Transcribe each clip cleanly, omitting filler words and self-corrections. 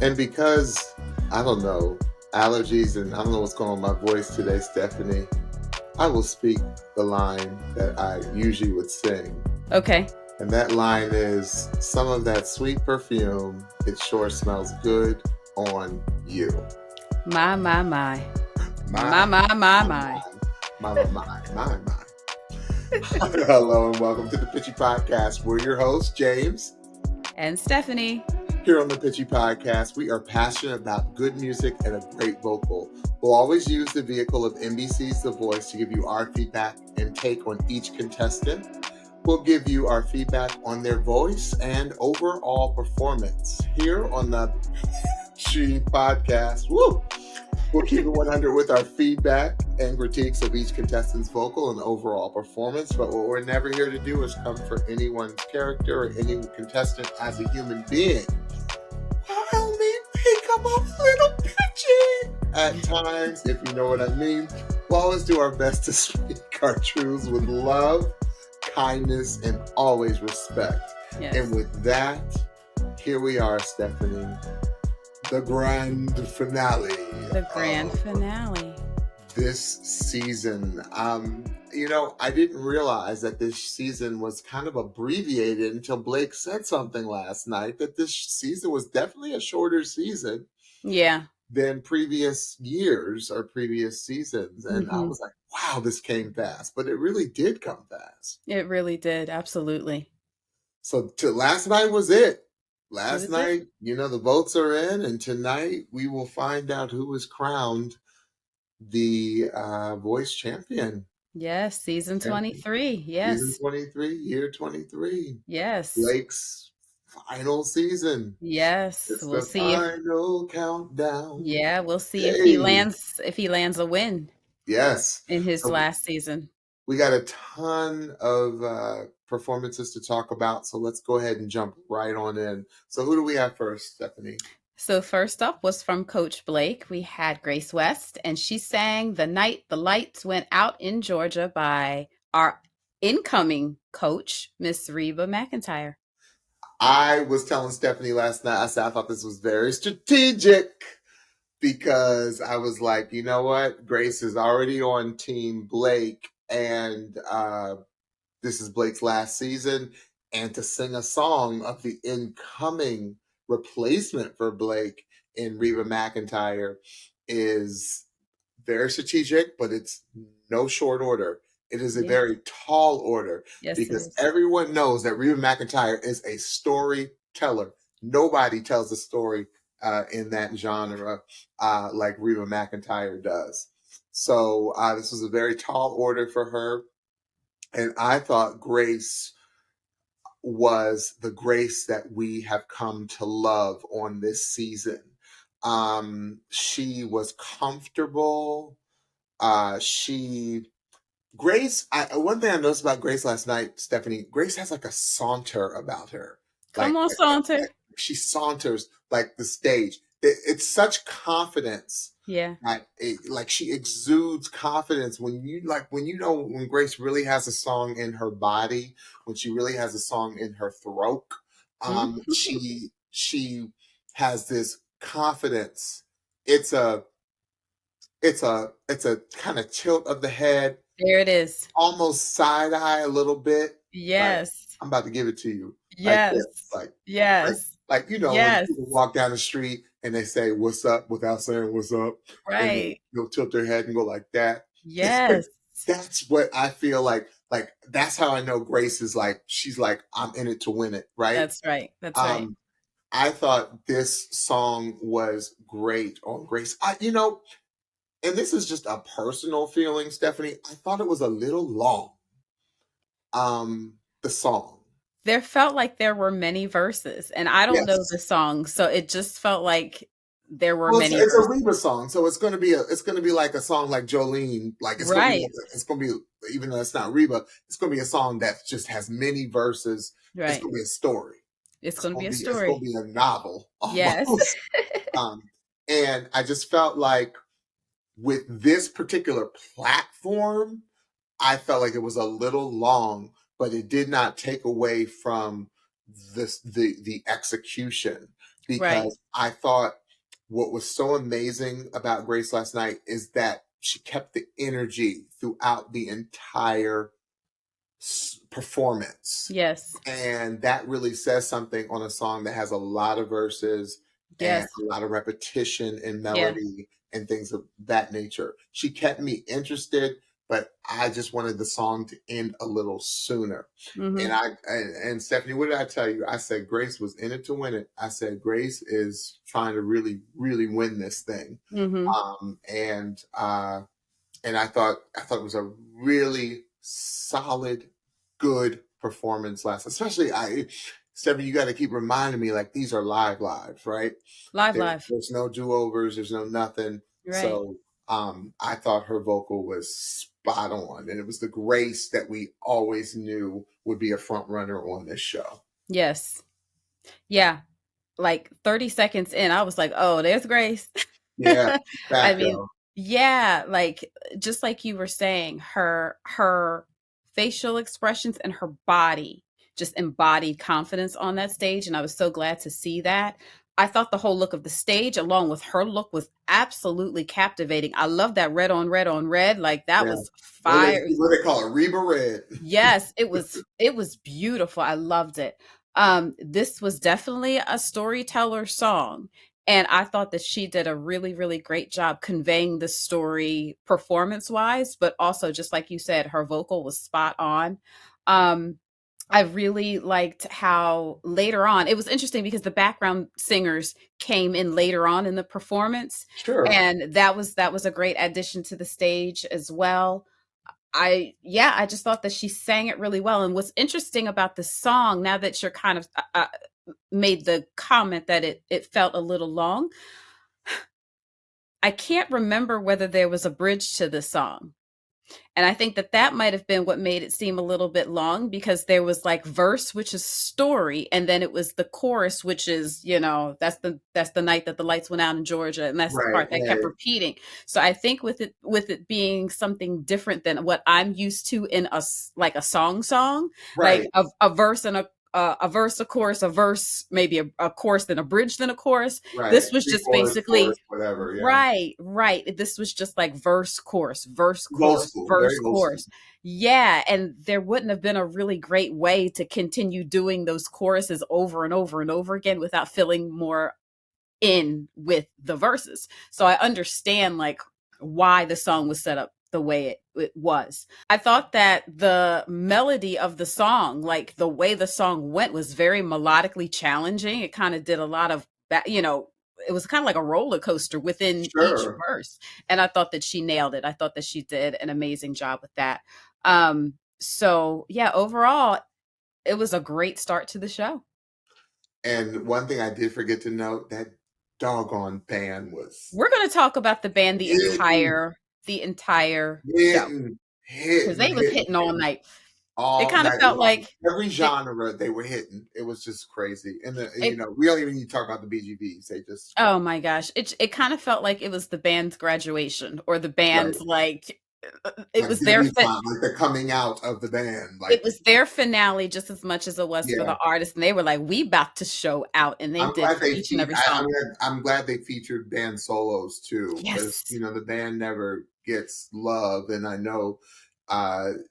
And because, I don't know, allergies and I don't know what's going on with my voice today, Stephanie, I will speak the line that I usually would sing. Okay. And that line is, some of that sweet perfume, it sure smells good on you. My. My. Hello and welcome to the Pitchy Podcast. We're your hosts, James and Stephanie. Here on the Pitchy Podcast, we are passionate about good music and a great vocal. We'll always use the vehicle of NBC's The Voice to give you our feedback and take on each contestant. We'll give you our feedback on their voice and overall performance. Here on the Pitchy Podcast, we'll keep it 100 with our feedback and critiques of each contestant's vocal and overall performance. But what we're never here to do is come for anyone's character or any contestant as a human being. While they become a little pitchy at times, if you know what I mean. We'll always do our best to speak our truths with love, kindness, and always respect. Yes. And with that, here we are, Stephanie. The grand finale. The grand finale. This season. I didn't realize that this season was kind of abbreviated until Blake said something last night that this season was definitely a shorter season. Yeah. Than previous years or previous seasons. And I was like, wow, this came fast. But it really did come fast. It really did. Absolutely. So last night was it. Last night, the votes are in, and tonight we will find out who was crowned the Voice champion. Yes, season 23. Yes. Season 23, year 23. Yes. Blake's final season. Yes. We'll see. Final countdown. Yeah, we'll see if he lands a win. Yes. In his last season. We got a ton of performances to talk about, so let's go ahead and jump right on in. So who do we have first, Stephanie? So first up was from Coach Blake. We had Grace West, and she sang The Night the Lights Went Out in Georgia by our incoming coach, Miss Reba McEntire. I was telling Stephanie last night, I said I thought this was very strategic because I was like, you know what? Grace is already on Team Blake, and this is Blake's last season, and to sing a song of the incoming replacement for Blake in Reba McEntire is very strategic, but it's no short order. It is a very tall order because everyone knows that Reba McEntire is a storyteller. Nobody tells a story in that genre like Reba McEntire does. So this was a very tall order for her. And I thought Grace was the Grace that we have come to love on this season. She was comfortable. One thing I noticed about Grace last night, Stephanie, Grace has like a saunter about her. Come on, saunter. She saunters like the stage. It's such confidence. Yeah. Like she exudes confidence when Grace really has a song in her body, when she really has a song in her throat. She has this confidence. It's a kind of tilt of the head. There it is. Almost side eye a little bit. Yes. Like, I'm about to give it to you. Yes. Yes. When people walk down the street and they say, "What's up?" without saying "What's up." Right. They'll tilt their head and go like that. Yes. That's what I feel like. Like, that's how I know Grace is like, she's like, I'm in it to win it. Right. That's right. Right. I thought this song was great on Grace. And this is just a personal feeling, Stephanie. I thought it was a little long. The song. There felt like there were many verses, and I don't know the song, so it just felt like there were many. It's a Reba song, so it's going to be like a song like Jolene, like it's right. It's going to be, even though it's not Reba, it's going to be a song that just has many verses. Right. It's going to be a story. It's going to be a story. It's going to be a novel. Almost. Yes. And I just felt like with this particular platform, I felt like it was a little long, but it did not take away from the execution, Right. because I thought what was so amazing about Grace last night is that she kept the energy throughout the entire performance. Yes. And that really says something on a song that has a lot of verses and Yes. a lot of repetition and Yeah. melody and things of that nature. She kept me interested, but I just wanted the song to end a little sooner. And Mm-hmm. and Stephanie, what did I tell you? I said Grace was in it to win it. I said Grace is trying to really, really win this thing. Mm-hmm. Um, and uh, and I thought it was a really solid, good performance last. Especially Stephanie, you got to keep reminding me like these are live, right? Live, live. There's no do overs, there's no nothing. Right. So I thought her vocal was spot on, and it was the Grace that we always knew would be a front runner on this show. Yes. Yeah. Like 30 seconds in, I was like, oh, there's Grace. Yeah, I back mean, though. yeah, like just like you were saying, her facial expressions and her body just embodied confidence on that stage. And I was so glad to see that. I thought the whole look of the stage, along with her look, was absolutely captivating. I love that red on red on red. Like that Yeah. was fire. What they call it? Reba Red. Yes, it was beautiful. I loved it. This was definitely a storyteller song, and I thought that she did a really, really great job conveying the story performance-wise, but also just like you said, her vocal was spot on. Um, I really liked how later on, it was interesting because the background singers came in later on in the performance, Sure. and that was a great addition to the stage as well. I just thought that she sang it really well. And what's interesting about the song, now that you're kind of made the comment that it felt a little long, I can't remember whether there was a bridge to the song. And I think that that might have been what made it seem a little bit long, because there was like verse, which is story, and then it was the chorus, which is, that's the night that the lights went out in Georgia, and that's the Right, part that kept right, repeating. So I think with it being something different than what I'm used to in like a song, like right, a verse and a verse, a chorus, a verse, maybe a chorus, then a bridge, then a chorus. right. This was just Pre-chorus, chorus, basically whatever. Yeah. right, right. This was just like verse, chorus, verse, Old chorus, school, very verse, old school. chorus. Yeah, and there wouldn't have been a really great way to continue doing those choruses over and over and over again without feeling more in with the verses. So I understand like why the song was set up the way it was. I thought that the melody of the song, like the way the song went, was very melodically challenging. It kind of did a lot of that, it was kind of like a roller coaster within each Sure. verse. And I thought that she nailed it. I thought that she did an amazing job with that. So yeah, overall, it was a great start to the show. And one thing I did forget to note, that doggone band was We're going to talk about the band the hitting, entire the entire show, hitting, because hitting, they was hitting, hitting all hitting night. It all kind of night felt long. like Every it, genre they were hitting. It was just crazy. And it we don't even need to talk about the BGVs. They just oh my gosh, it kind of felt like it was the band's graduation, or the right. band's like it Like was their fit. debutante, like the coming out of the band. It Like, was their finale just as much as it was for yeah. the artist, and they were like, "We about to show out," and they I'm did glad for each and every I'm song. glad they featured band solos too, because Yes. the band never gets love, and I know,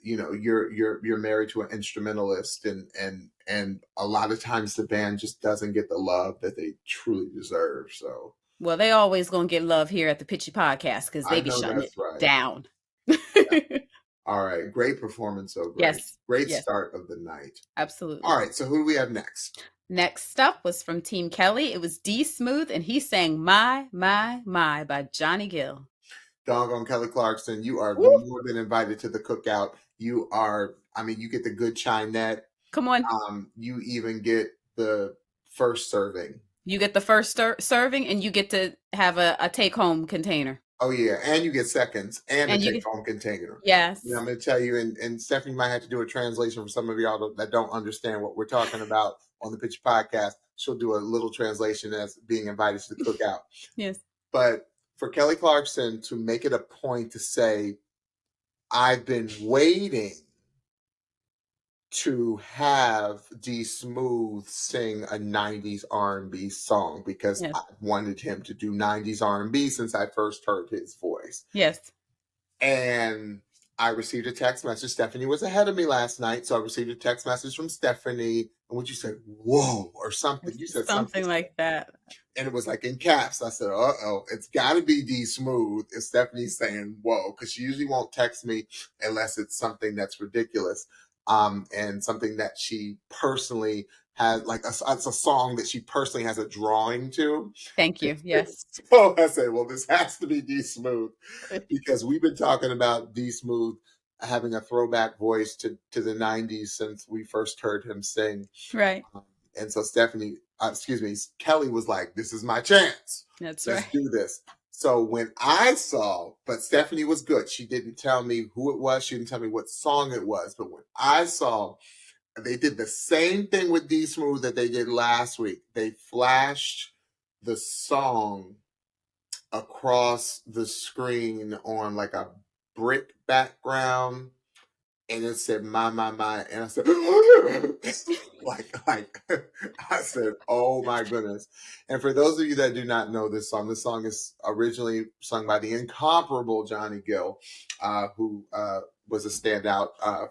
you're married to an instrumentalist, and a lot of times the band just doesn't get the love that they truly deserve. So Well, they always gonna get love here at the Pitchy Podcast because they I be know shutting it that's right. down. Yeah. All right, great performance, so Yes, great yes, start of the night. All absolutely. right, so who do we have next? Next up was from Team Kelly. It was D Smooth, and he sang My by Johnny Gill. Doggone Kelly Clarkson, you are Woo! more than invited to the cookout. You are, I mean, you get the good chinette. Come on. You even get the first serving. You get the first serving, and you get to have a take home container. Oh yeah, and you get seconds and a And you take get, home container. I'm yes, going to tell you, and Stephanie might have to do a translation for some of y'all that don't understand what we're talking about on the Pitch Podcast. She'll do a little translation as being invited to the cookout. yes. But for Kelly Clarkson to make it a point to say, I've been waiting to have D Smooth sing a 90s R&B song because Yes. I wanted him to do 90s R&B since I first heard his voice. Yes. And I received a text message. Stephanie was ahead of me last night, so I received a text message from Stephanie. And what you said, whoa, or something. You said something. Something like that. And it was like in caps. I said, uh-oh, it's got to be D Smooth if Stephanie's saying whoa, because she usually won't text me unless it's something that's ridiculous, and something that she personally has, like it's a song that she personally has a drawing to. Thank you. Yes. So I said, well, this has to be D Smooth because we've been talking about D Smooth having a throwback voice to the 90s since we first heard him sing. Right. And so Kelly was like, this is my chance. That's Let's right. do this. So when I saw, but Stephanie was good. She didn't tell me who it was. She didn't tell me what song it was. But when I saw, they did the same thing with D Smooth that they did last week. They flashed the song across the screen on like a brick background, and it said my, and I said like I said, oh my goodness. And for those of you that do not know this song is originally sung by the incomparable Johnny Gill, who was a standout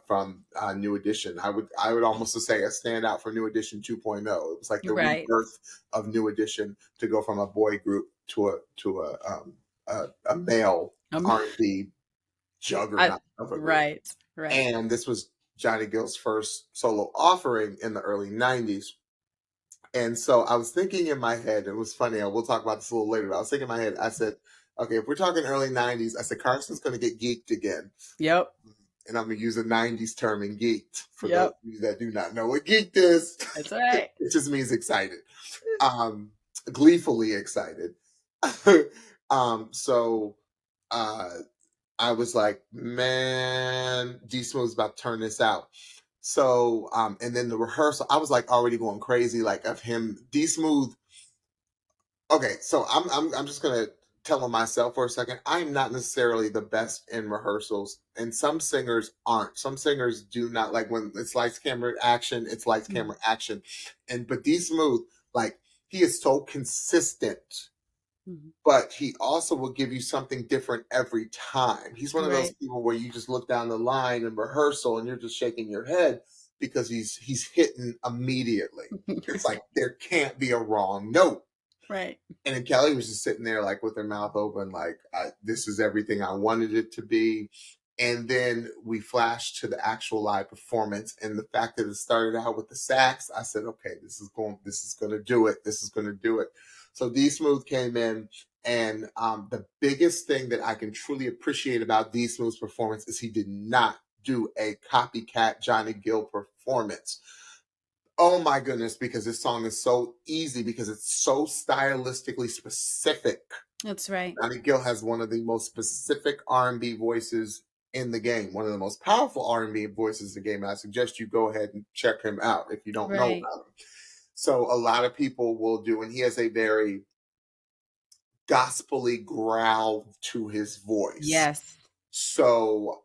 from New Edition. I would almost say a standout for New Edition 2.0. It was like the Right. rebirth of New Edition to go from a boy group to a male R&B juggernaut of a group. Right. Right. And this was Johnny Gill's first solo offering in the early 90s. And so I was thinking in my head, it was funny, we'll talk about this a little later, but I was thinking in my head, I said, okay, if we're talking early 90s, I said, Carson's going to get geeked again. Yep. And I'm going to use a 90s term in geeked for Yep. those of you that do not know what geeked is. That's right. It just means excited, gleefully excited. So I was like, man, D Smooth's about to turn this out. So, and then the rehearsal, I was like already going crazy, like of him, D Smooth. Okay, so I'm just gonna tell on myself for a second. I'm not necessarily the best in rehearsals, and some singers aren't. Some singers do not, like when it's lights, camera, action. It's lights, camera, action, but D Smooth, like he is so consistent. But he also will give you something different every time. He's one of those people where you just look down the line in rehearsal and you're just shaking your head because he's hitting immediately. It's like there can't be a wrong note. Right. And then Kelly was just sitting there like with her mouth open, like this is everything I wanted it to be. And then we flashed to the actual live performance, and the fact that it started out with the sax, I said, okay, this is going to do it. This is going to do it. So D Smooth came in, and the biggest thing that I can truly appreciate about D Smooth's performance is he did not do a copycat Johnny Gill performance. Oh my goodness, because this song is so easy because it's so stylistically specific. That's right. Johnny Gill has one of the most specific R&B voices in the game, one of the most powerful R&B voices in the game. And I suggest you go ahead and check him out if you don't know about him. So a lot of people will do, and he has a very gospel-y growl to his voice. Yes. So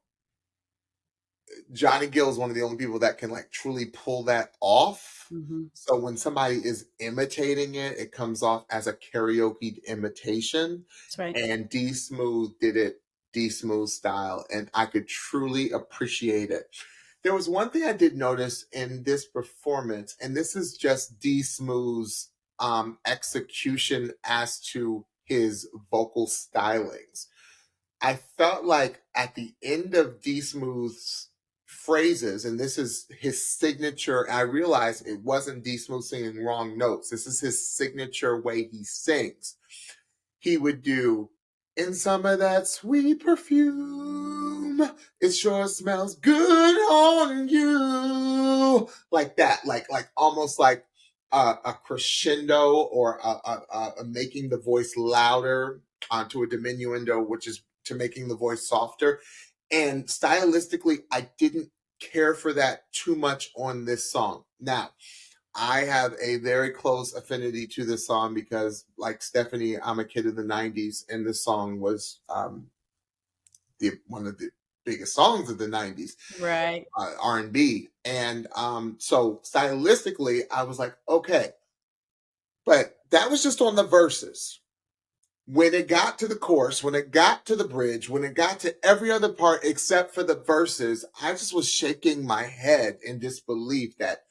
Johnny Gill is one of the only people that can like truly pull that off. So when somebody is imitating it, it comes off as a karaoke imitation. That's right. And D Smooth did it D Smooth style, and I could truly appreciate it. There was one thing I did notice in this performance, and this is just D Smooth's execution as to his vocal stylings. I felt like at the end of D Smooth's phrases, and this is his signature, I realized it wasn't D Smooth singing wrong notes. This is his signature way he sings. He would do, in some of that sweet perfume, it sure smells good on you. Like that, like almost like a crescendo or a making the voice louder onto a diminuendo, which is to making the voice softer. And stylistically, I didn't care for that too much on this song. Now, I have a very close affinity to this song because, like Stephanie, I'm a kid of the 90s, and this song was one of the biggest songs of the 90s, Right. R&B. And so stylistically, I was like, okay. But that was just on the verses. When it got to the chorus, when it got to the bridge, when it got to every other part except for the verses, I just was shaking my head in disbelief that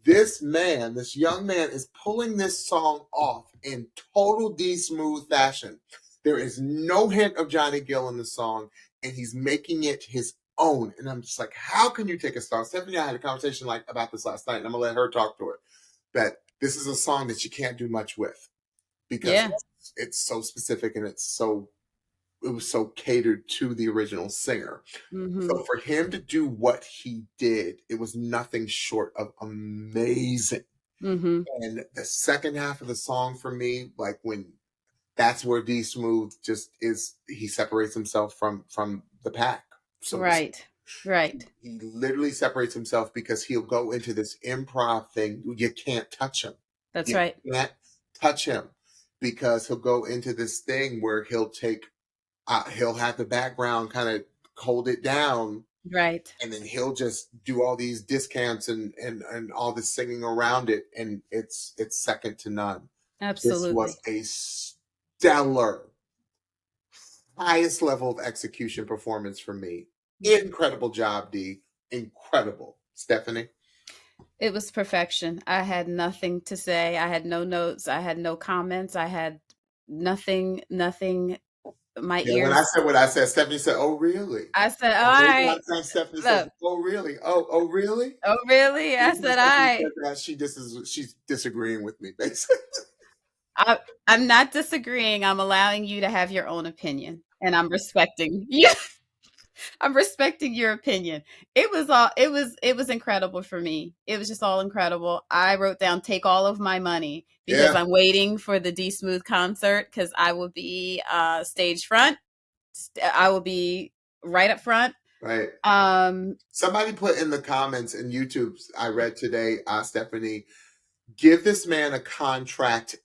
this man, this young man, is pulling this song off in total D smooth fashion. There is no hint of Johnny Gill in the song, and he's making it his own. And I'm just like, how can you take a song? Stephanie and I had a conversation like about this last night, and I'm gonna let her talk to it. That this is a song that you can't do much with because Yeah. it's so specific and it was so catered to the original singer. Mm-hmm. So for him to do what he did, it was nothing short of amazing. Mm-hmm. And the second half of the song for me, like when that's where D Smooth just is, he separates himself from the pack. So Right. Right. he literally separates himself because he'll go into this improv thing. You can't touch him. That's You right. can't touch him because he'll go into this thing where he'll have the background kind of hold it down, Right. and then he'll just do all these discounts and all this singing around it, and it's second to none. This was Absolutely. a stellar, highest level of execution performance for me. Incredible job, D. Incredible. Stephanie? It was perfection. I had nothing to say. I had no notes. I had no comments. I had nothing, nothing. My Yeah, when I ears. said what I said, Stephanie said, "Oh, really?" I said, The all whole right. time Stephanie says, Look. "Oh, really? Oh, really?" Oh, really? I Even when said, all Stephanie right. said that, she's disagreeing with me, basically. I, I'm not disagreeing. I'm allowing you to have your own opinion, and I'm respecting you. I'm respecting your opinion. It was incredible for me. It was just all incredible. I wrote down take all of my money because Yeah, I'm waiting for the D Smooth concert because I will be stage front. I will be right up front. right. Um Somebody put in the comments in YouTube, I read today, Stephanie, give this man a contract,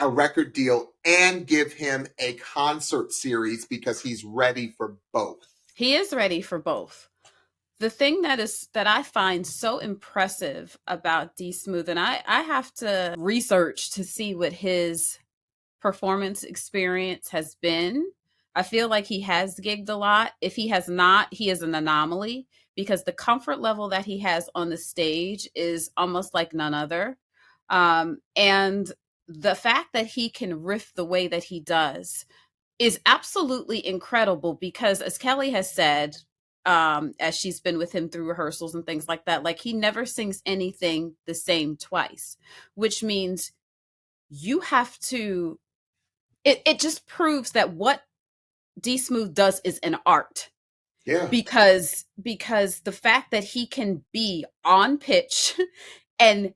a record deal, and give him a concert series because he's ready for both. he is ready for both. The thing that I find so impressive about D Smooth, and I have to research to see what his performance experience has been. I feel like he has gigged a lot. If he has not, he is an anomaly because the comfort level that he has on the stage is almost like none other. And the fact that he can riff the way that he does is absolutely incredible because, as Kelly has said, as she's been with him through rehearsals and things like that, like he never sings anything the same twice, which means you have to it just proves that what D Smooth does is an art Yeah, because the fact that he can be on pitch and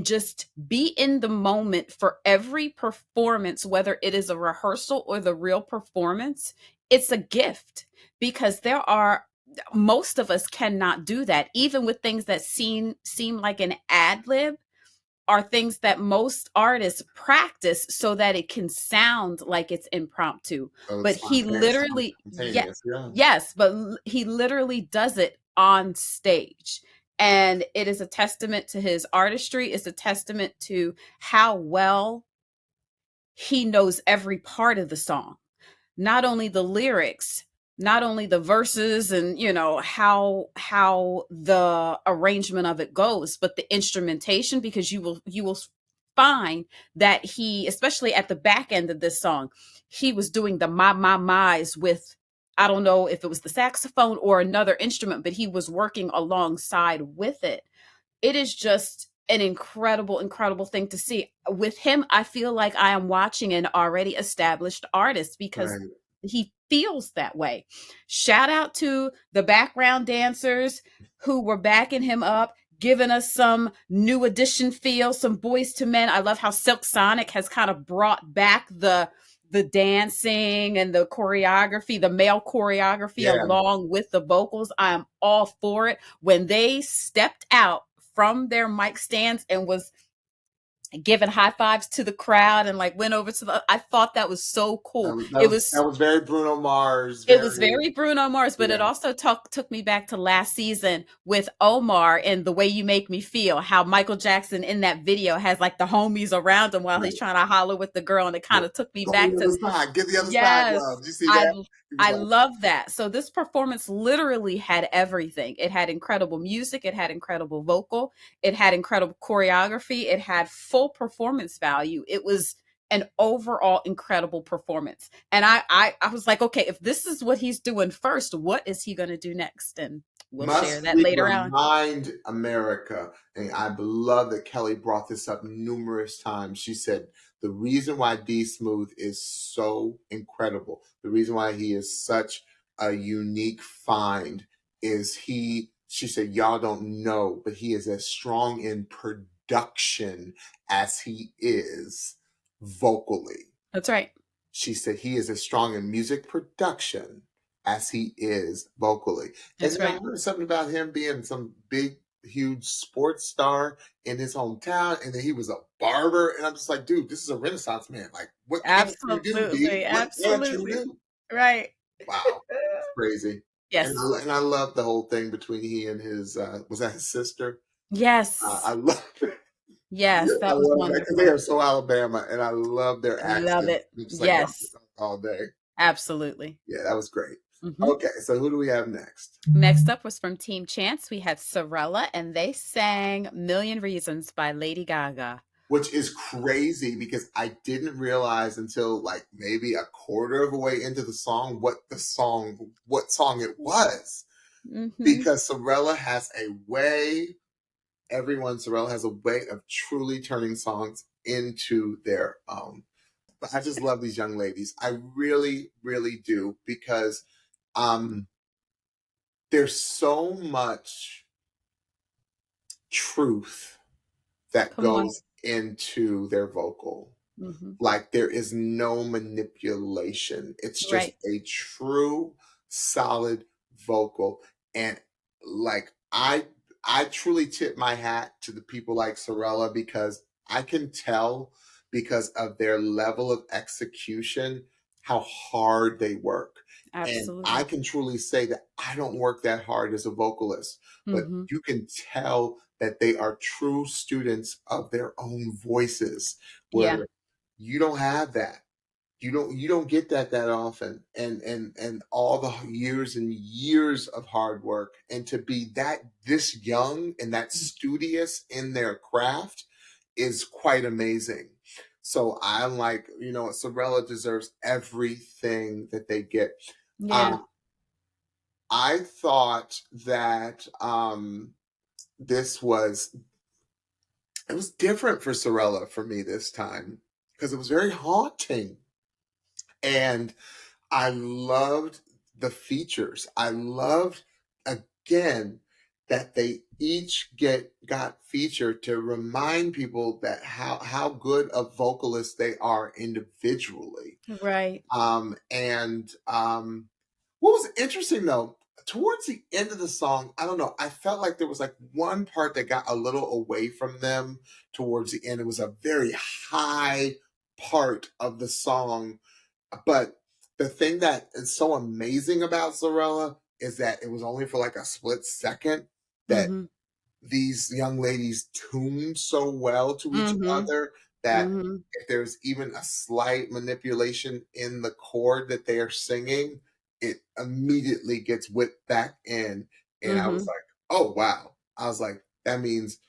just be in the moment for every performance, whether it is a rehearsal or the real performance, it's a gift because there are most of us cannot do that even with things that seem like an ad lib are things that most artists practice so that it can sound like it's impromptu. so But it's he literally, yeah, spontaneous. Yeah, yes, but he literally does it on stage. And it is a testament to his artistry. It's a testament to how well he knows every part of the song, not only the lyrics, not only the verses and how the arrangement of it goes, but the instrumentation because you will find that he, especially at the back end of this song, he was doing the my's with, I don't know if it was the saxophone or another instrument, but he was working alongside with it. It is just an incredible, incredible thing to see. With him, I feel like I am watching an already established artist because right. he feels that way. Shout out to the background dancers who were backing him up, giving us some new edition feel, some boys to men. I love how Silk Sonic has kind of brought back the dancing and the choreography, the male choreography Yeah, along with the vocals. I'm all for it. When they stepped out from their mic stands and was giving high fives to the crowd and like went over to the, I thought that was so That cool. was that was that was very Bruno Mars, It was very very Bruno Mars, but yeah, it also took me back to last season with Omar and The Way You Make Me Feel, how Michael Jackson in that video has like the homies around him while he's right. trying to holler with the girl. And it kind Go, of took me go to back the to, other side. Get the other side, yes, love. Did you see I that? He was I like, love that. So this performance literally had everything. It had incredible music, it had incredible vocal, it had incredible choreography, it had full performance value. It was an overall incredible performance. And I was like, okay, if this is what he's doing first, what is he going to do next? And we'll share must that we later on. remind America, and I love that Kelly brought this up numerous times. She said, the reason why D Smooth is so incredible, the reason why he is such a unique find is she said, y'all don't know, but he is as strong in production as he is vocally. That's right. She said he is as strong in music production as he is vocally. And That's then I right. heard something about him being some big, huge sports star in his hometown, and that he was a barber. And I'm just like, dude, this is a Renaissance man. Like, what can't you do, D? Absolutely. What can't you Absolutely. do? Right. Wow, it's crazy. And Yes. I love the whole thing between he and his was that his sister? I Yes. love it. Yes. I That was love that because they wonderful. are so Alabama, and I love their Love accents. it. I'm just like, oh, Yes. all day. Absolutely. Yeah, that was great. Hmm. Okay, so who do we have next? Next up was from Team Chance. We had Sorella, and they sang Million Reasons by Lady Gaga. Which is crazy because I didn't realize until like maybe a quarter of a way into what song it was. Hmm. Because Sorella has a way, Sorella has a way of truly turning songs into their own. But I just love these young ladies. I really, really do because um there's so much truth that Come on. goes into their vocal. Hmm. Like there is no manipulation. It's just Right. a true, solid vocal. And like I truly tip my hat to the people like Sorella because I can tell because of their level of execution how hard they work. And I Absolutely. can truly say that I don't work that hard as a vocalist, but Hmm. you can tell that they are true students of their own voices Yeah. where you don't have that. You don't get that often. And all the years and years of hard work and to be that this young and that studious in their craft is quite amazing. So I'm like, Sorella deserves everything that they get. Yeah. Um, I thought that this was it was different for Sorella for me this time because it was very haunting. And I loved the features. I loved again that they each got featured to remind people that how good of vocalists they are individually. Right. And what was interesting though, towards the end of the song, I don't know, I felt like there was like one part that got a little away from them towards the end. It was a very high part of the song, but the thing that is so amazing about Sorella is that it was only for like a split second that Hmm. these young ladies tuned so well to each Hmm. other that Hmm. if there's even a slight manipulation in the chord that they are singing, it immediately gets whipped back in. And I was Hmm. like, oh, wow. I was like, that means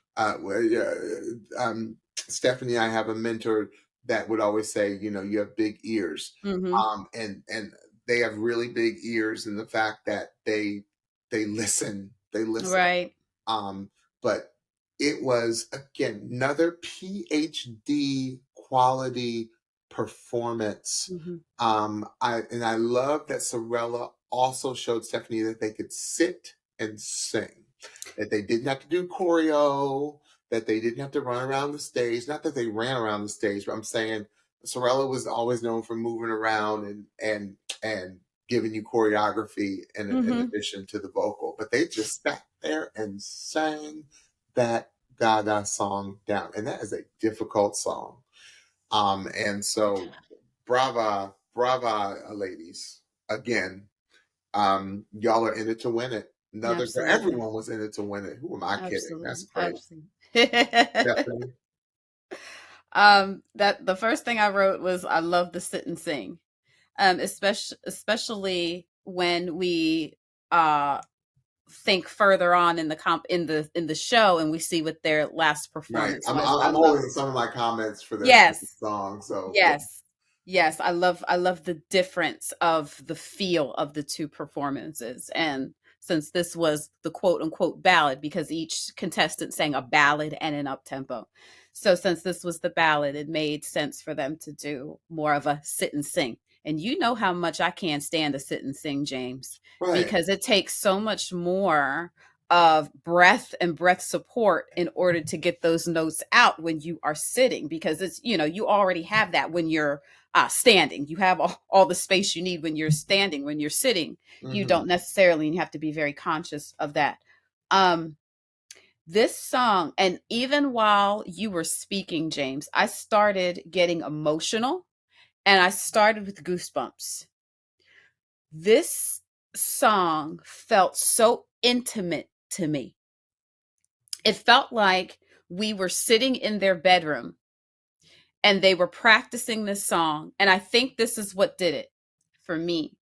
Stephanie and I have a mentor that would always say, you have big ears. Hmm. And they have really big ears in the fact that they listen. They listen. Right. Um, but it was again another PhD quality performance. Hmm. I love that Sorella also showed Stephanie that they could sit and sing, that they didn't have to do choreo, that they didn't have to run around the stage. Not that they ran around the stage, but I'm saying Sorella was always known for moving around and giving you choreography in Hmm. addition to the vocal. But they just sat there and sang that Gaga song down, and that is a difficult song. And so brava, brava, ladies. Again, y'all are in it to win it. Another, Absolutely. everyone was in it to win it. Who am I kidding? That's Absolutely. crazy. Absolutely. Stephanie, That the first thing I wrote was I love the sit and sing. Especially when we uh think further on in the in the show and we see what their last right? performance I'm was. I I'm love. holding some of my comments for their second Yes. song. So yeah, Yes. Yes, I love the difference of the feel of the two performances. And since this was the quote unquote ballad, because each contestant sang a ballad and an up tempo. So since this was the ballad, it made sense for them to do more of a sit and sing. And you know how much I can't stand a sit and sing, James, right. because it takes so much more of breath and breath support in order to get those notes out when you are sitting, because it's, you know, you already have that when you're standing. You have all the space you need when you're standing. When you're sitting, you Hmm. don't necessarily, and you have to be very conscious of that. um this song, and even while you were speaking, James, I started getting emotional and I started with goosebumps. This song felt so intimate to me. It felt like we were sitting in their bedroom and they were practicing this song. And I think this is what did it for me,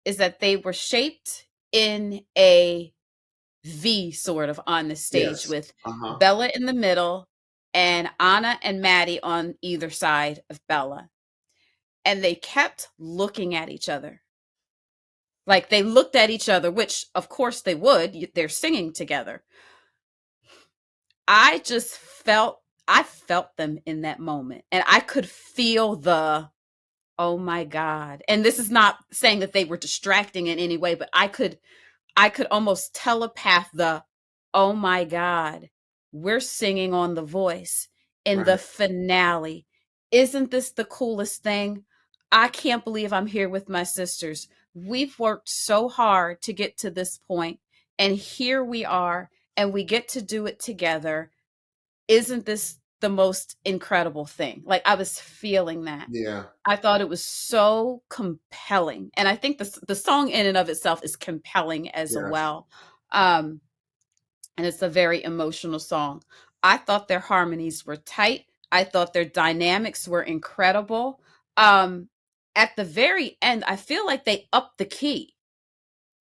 is that they were shaped in a V sort of on the stage Yes. with Uh-huh. Bella in the middle and Anna and Maddie on either side of Bella. And they kept looking at each other. Like they looked at each other, which of course they would. They're singing together. I just felt, I felt them in that moment. And I could feel the, oh my God. And this is not saying that they were distracting in any way, but I could almost telepath the, oh my God, we're singing on The Voice in the Right. finale. Isn't this the coolest thing? I can't believe I'm here with my sisters. We've worked so hard to get to this point, and here we are, and we get to do it together. Isn't this the most incredible thing? Like, I was feeling that. Yeah. I thought it was so compelling, and I think the song in and of itself is compelling as Yes. well. Um, and it's a very emotional song. I thought their harmonies were tight. I thought their dynamics were incredible. Um, at the very end, I feel like they upped the key.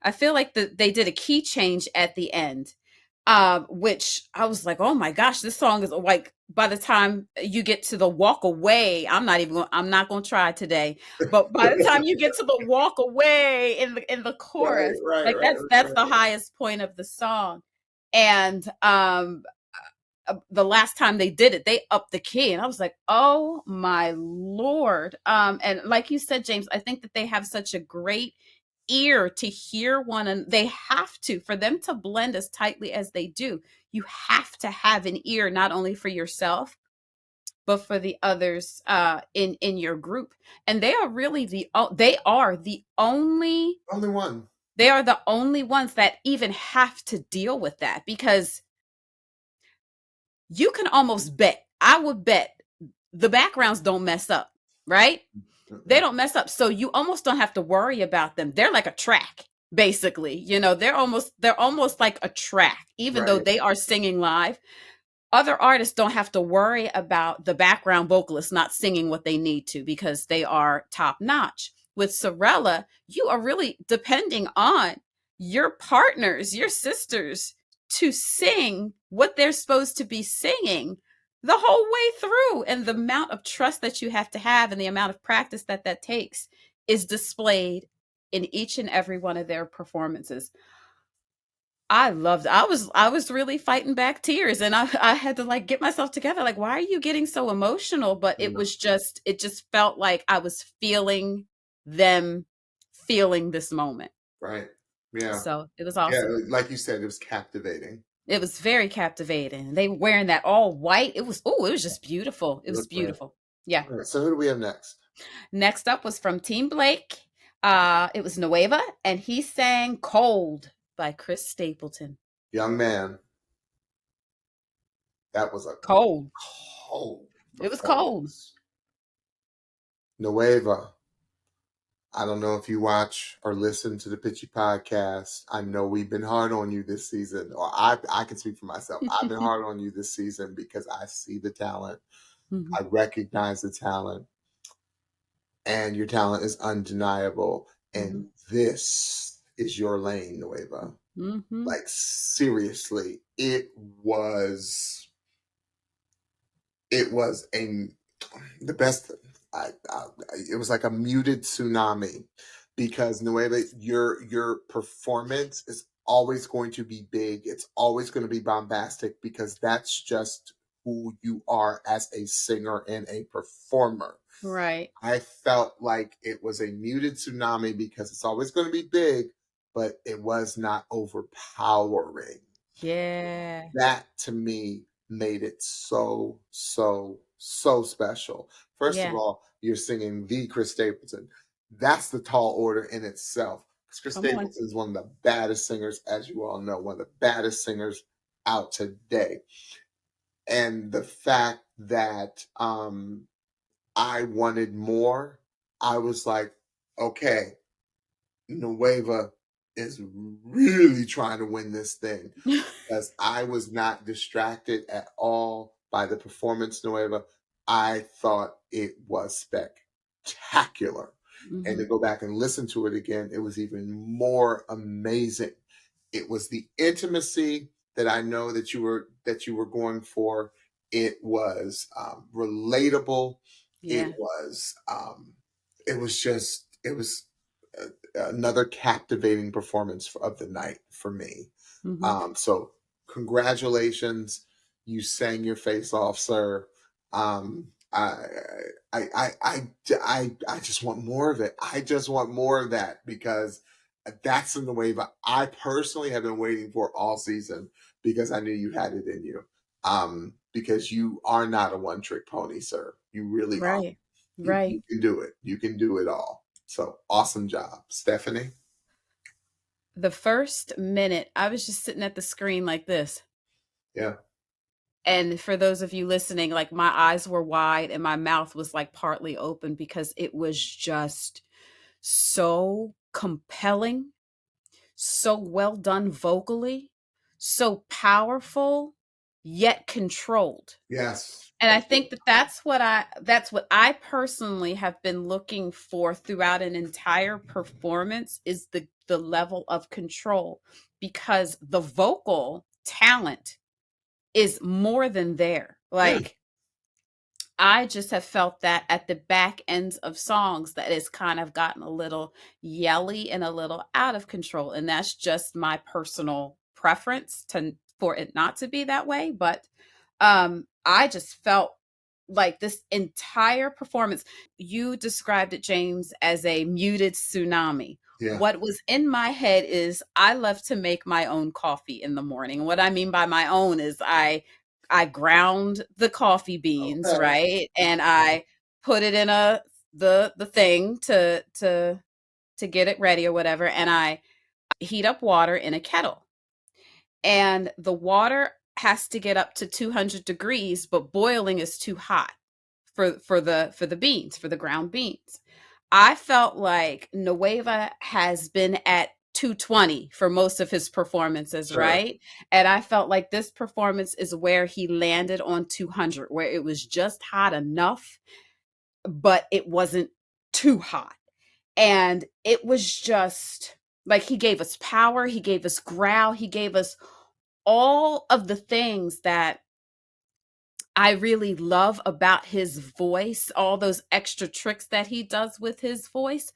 I feel like they did a key change at the end, which I was like, oh my gosh, this song is like, by the time you get to the walk away, I'm not gonna try today, but by the time you get to the walk away in the Right, chorus, right, like right, that's the right. highest point of the song. And the last time they did it, they upped the key, and I was like, oh my Lord. And like you said, James, I think that they have such a great ear to hear one, and they have to, for them to blend as tightly as they do, you have to have an ear not only for yourself but for the others in your group. And they are really they are the only, Only one. they are the only ones that even have to deal with that, because you can almost bet, I would bet, the backgrounds don't mess up, right? They Mm-mm. don't mess up. So you almost don't have to worry about them. They're like a track, basically. You know, they're almost like a track, even though Right. they are singing live. Other artists don't have to worry about the background vocalists not singing what they need to, because they are top notch. With Sorella, you are really depending on your partners, your sisters, to sing what they're supposed to be singing the whole way through. And the amount of trust that you have to have and the amount of practice that that takes is displayed in each and every one of their performances. I loved it. I was really fighting back tears, and I had to like get myself together. Like, why are you getting so emotional? But it Yeah. was just, it just felt like I was feeling them feeling this moment. Right. Yeah. So it was Yeah. awesome. Like you said, it was captivating. It was very captivating. They were wearing that all white. It was, oh, it was just beautiful. It It was looked great. beautiful. Yeah. All right. So who do we have next? Next up was from Team Blake. It was Nueva, and he sang Cold by Chris Stapleton. Young man. That was a Cold. cold It was cold. performance. Nueva, I don't know if you watch or listen to the Pitchy podcast. I know we've been hard on you this season, or I can speak for myself. I've been hard on you this season because I see the talent. Mhm. I recognize the talent, and your talent is undeniable. Mhm. And this is your lane, Nueva. Mhm. Like seriously, it was a the best. I it was like a muted tsunami because Nueva, your performance is always going to be big. It's always going to be bombastic because that's just who you are as a singer and a performer. Right. I felt like it was a muted tsunami because it's always going to be big, but it was not overpowering. Yeah. That to me made it so, so, so special. First of Yeah. all, you're singing the Chris Stapleton. That's the tall order in itself. Because Chris Come on. Stapleton is one of the baddest singers, as you all know, one of the baddest singers out today. And the fact that I wanted more, I was like, okay, Nueva is really trying to win this thing because I was not distracted at all by the performance, Nueva. I thought it was spectacular. And to Mhm. go back and listen to it again, it was even more amazing. It was the intimacy that I know that you were going for. It was relatable. Yeah. It was another captivating performance of the night for me. Mhm. So congratulations, you sang your face off, sir. I just want more of it. I just want more of that because that's in the wave I personally have been waiting for all season because I knew you had it in you. Because you are not a one trick pony, sir. You really are. Right. You Right. can do it. You can do it all. So awesome job, Stephanie. The first minute, I was just sitting at the screen like this. Yeah. And for those of you listening, like my eyes were wide and my mouth was like partly open because it was just so compelling, so well done vocally, so powerful, yet controlled. Yes. And I That's think that that's what I personally have been looking for throughout an entire performance is the level of control because the vocal talent is more than there. yeah. Like I just have felt that at the back ends of songs that it's kind of gotten a little yelly and a little out of control. And that's just my personal preference to for it not to be that way. But I just felt like this entire performance, you described it, James, as a muted tsunami. Yeah. What was in my head is I love to make my own coffee in the morning. What I mean by my own is I ground the coffee beans, Okay. right? And I put it in the thing to get it ready or whatever, and I heat up water in a kettle. And the water has to get up to 200 degrees, but boiling is too hot for the beans, for the ground beans. I felt like Nueva has been at 220 for most of his performances, Sure. right? And I felt like this performance is where he landed on 200, where it was just hot enough, but it wasn't too hot. And it was just like he gave us power, he gave us growl, he gave us all of the things that I really love about his voice, all those extra tricks that he does with his voice,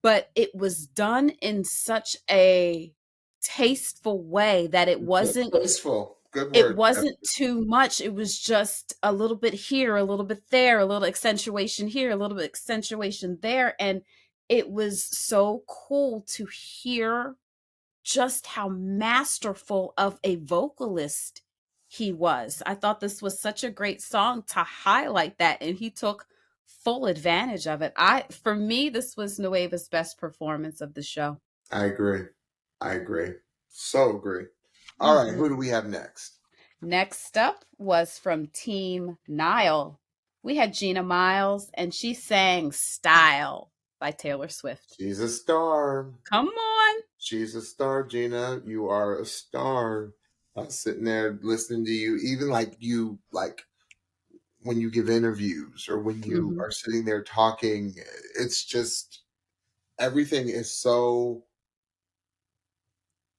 but it was done in such a tasteful way that it wasn't Graceful. Good it word. wasn't too much. It was just a little bit here, a little bit there, a little accentuation here, a little bit accentuation there, and it was so cool to hear just how masterful of a vocalist he was. I thought this was such a great song to highlight that, and he took full advantage of it. For me, this was Nueva's best performance of the show. I agree. I agree. So agree. All right. Mhm. Who do we have next? Next up was from Team Nile. We had Gina Miles, and she sang Style by Taylor Swift. She's a star. Come on. She's a star, Gina. You are a star. Sitting there listening to you, even like you, like when you give interviews or when you Mhm. are sitting there talking, it's just everything is so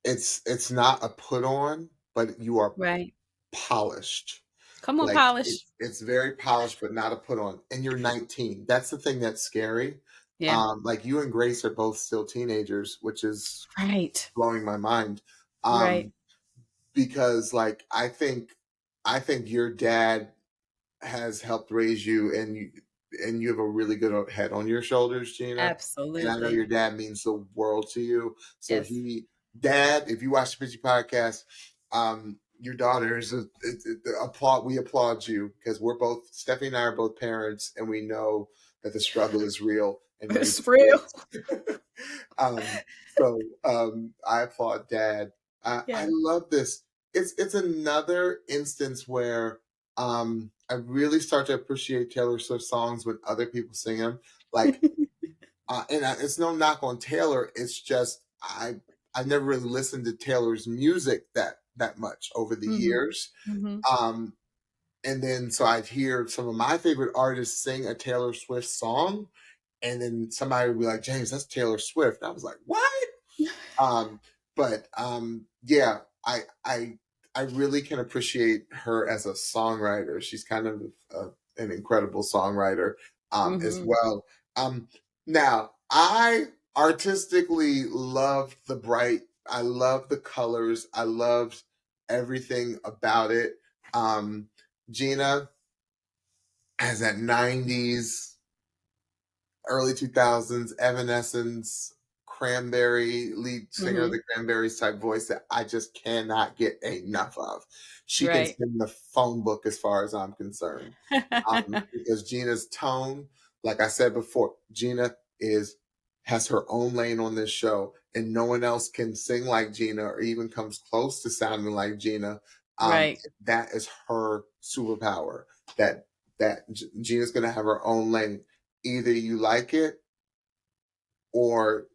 it's not a put on, but you are Right. polished. Come on, Like Polish. it's very polished, but not a put on. And you're 19. That's the thing that's scary. Yeah. Like you and Grace are both still teenagers, which is Right. blowing my mind. Right. Because like I think your dad has helped raise you, and you have a really good head on your shoulders, Gina. And I know your Absolutely. dad means the world to you. So Yes. Dad, if you watch the Pitchy podcast, your daughter is applaud. We applaud you because we're both Stephanie and I are both parents, and we know that the struggle is real in raising It's real. kids. um, I applaud Dad. I Yeah. love this. It's another instance where I really start to appreciate Taylor Swift songs when other people sing them. Like, it's no knock on Taylor. It's just I never really listened to Taylor's music that much over the Mhm. years. Mhm. Um, and then so I'd hear some of my favorite artists sing a Taylor Swift song, and then somebody would be like, "James, that's Taylor Swift." And I was like, "What?" Um, but yeah, I really can appreciate her as a songwriter. She's kind of an incredible songwriter as Mhm. well. Um, Now, I artistically love the bright. I love the colors. I loved everything about it. Um, Gina has that '90s early 2000s Evanescence, Cranberry, lead singer of Mhm. the Cranberries type voice that I just cannot get enough of. She can Right. sing the phone book as far as I'm concerned. Because Gina's tone, like I said before, Gina is has her own lane on this show, and no one else can sing like Gina or even comes close to sounding like Gina. Right. That is her superpower. That Gina's going to have her own lane. Either you like it or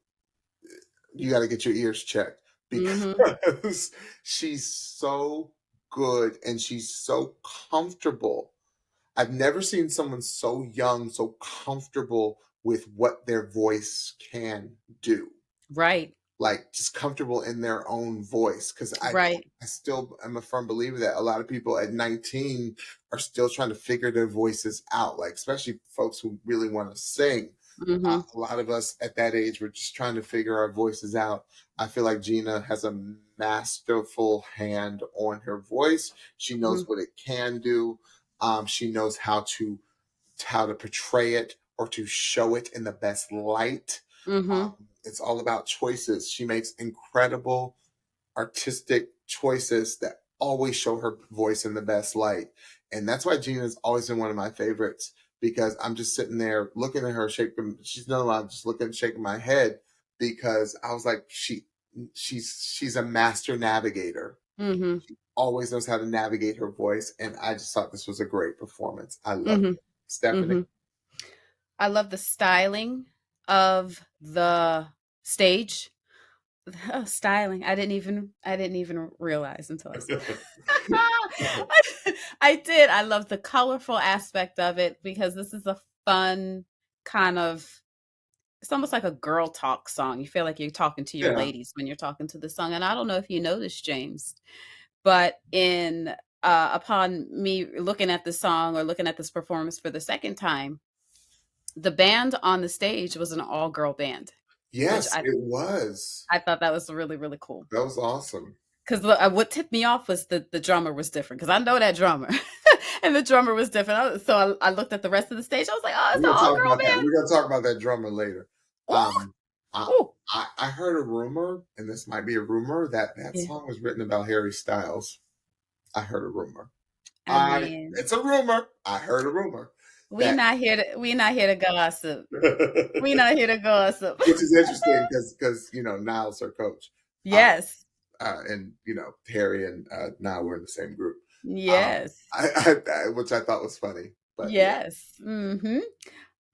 you got to get your ears checked Mhm. because she's so good and she's so comfortable. I've never seen someone so young, so comfortable with what their voice can do. Right. Like just comfortable in their own voice. Because Right. I still am a firm believer that a lot of people at 19 are still trying to figure their voices out. Like especially folks who really want to sing. Mhm. A lot of us at that age, we're just trying to figure our voices out. I feel like Gina has a masterful hand on her voice. She knows Mhm. what it can do. She knows how to portray it or to show it in the best light. Mhm. It's all about choices. She makes incredible artistic choices that always show her voice in the best light. And that's why Gina's always been one of my favorites because I'm just sitting there looking at her shaking. She's done a lot of just looking, shaking my head because I was like, she's a master navigator. Mhm. Always knows how to navigate her voice. And I just thought this was a great performance. I loved Mhm. it. Stephanie? Mhm. I love the styling of the stage. Styling. I didn't even realize until I said I did. I love the colorful aspect of it because this is a fun kind of it's almost like a girl talk song. You feel like you're talking to your Yeah. ladies when you're talking to the song. And I don't know if you noticed, James, but in upon me looking at the song or looking at this performance for the second time, the band on the stage was an all-girl band, which Yes, it was. I thought that was really, really cool. That was awesome. Because what tipped me off was the drummer was different. Because I know that drummer, and the drummer was different. So I looked at the rest of the stage. I was like, oh, it's We're an gonna all talk girl about that. band. We're gonna talk about that drummer later. Ooh, Um, I, ooh, I heard a rumor, and this might be a rumor that that yeah. song was written about Harry Styles. I heard a rumor. I mean, It's a rumor. I heard a rumor we that, not here to we not here to gossip. We not here to gossip. which is interesting because Niall's her coach, um, Yes. and Harry and Niall were in the same group. Yes. which I thought was funny. But yeah, Yes.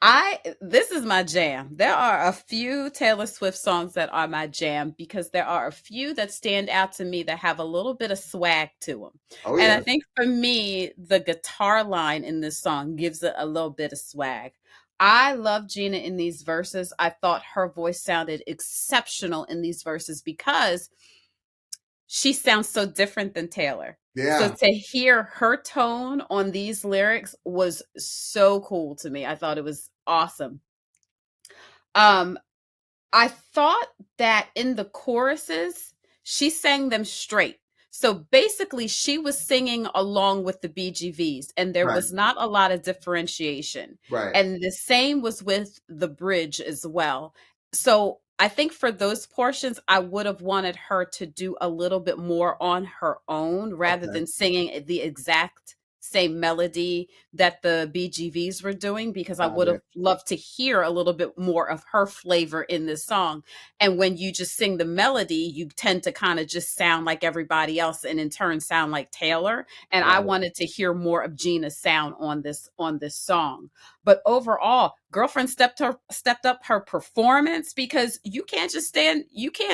I This is my jam. There are a few Taylor Swift songs that are my jam because there are a few that stand out to me that have a little bit of swag to them. oh And yeah, I think for me, the guitar line in this song gives it a little bit of swag. I love Gina in these verses. I thought her voice sounded exceptional in these verses because she sounds so different than Taylor. So yeah, to hear her tone on these lyrics was so cool to me. I thought it was awesome. Um, I thought that in the choruses, she sang them straight. So basically, she was singing along with the BGVs, and there right, was not a lot of differentiation. right, And the same was with the bridge as well. So I think for those portions, I would have wanted her to do a little bit more on her own rather okay, than singing the exact same melody that the BGVs were doing, because I got would it, have loved to hear a little bit more of her flavor in this song. And when you just sing the melody, you tend to kind of just sound like everybody else and in turn sound like Taylor. And I right, wanted to hear more of Gina's sound on this song. But overall, girlfriend stepped up her performance because you can't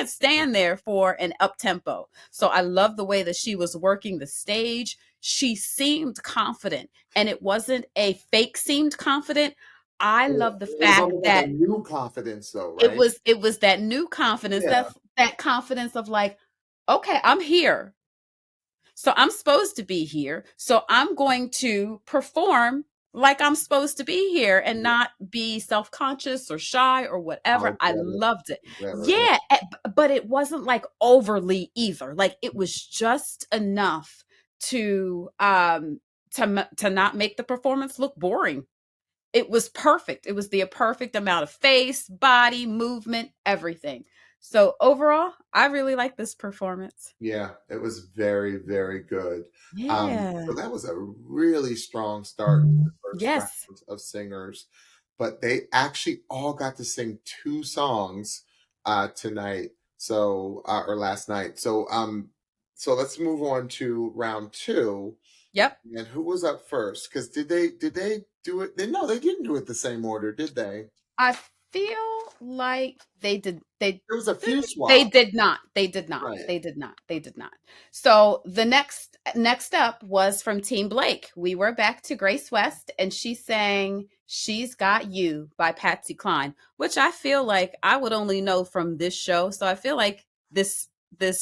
stand there for an up tempo. So I love the way that she was working the stage. She seemed confident, and it wasn't a fake seemed confident. I love the it was fact almost like a that new confidence, though, right? it was that new confidence, Yeah, that confidence of like, okay, I'm here. So I'm supposed to be here. So I'm going to perform like I'm supposed to be here and yeah. not be self-conscious or shy or whatever. I'll I get it. loved it. Whatever. Yeah, Yeah, but it wasn't like overly either. Like it was just enough to to not make the performance look boring. It was perfect. It was the perfect amount of face, body, movement, everything. So overall, I really like this performance. yeah, it was very, very good. So Yeah. that was a really strong start to the first round Yes. of singers, but they actually all got to sing two songs tonight. So or last night. So let's move on to round two. Yep. And who was up first? Because did they do it? No, they didn't do it the same order, did they? I feel like There was a few they swaps, did not. They did not. right? They did not. They did not. So the next up was from Team Blake. We were back to Grace West, and she sang "She's Got You" by Patsy Cline, which I feel like I would only know from this show. So I feel like this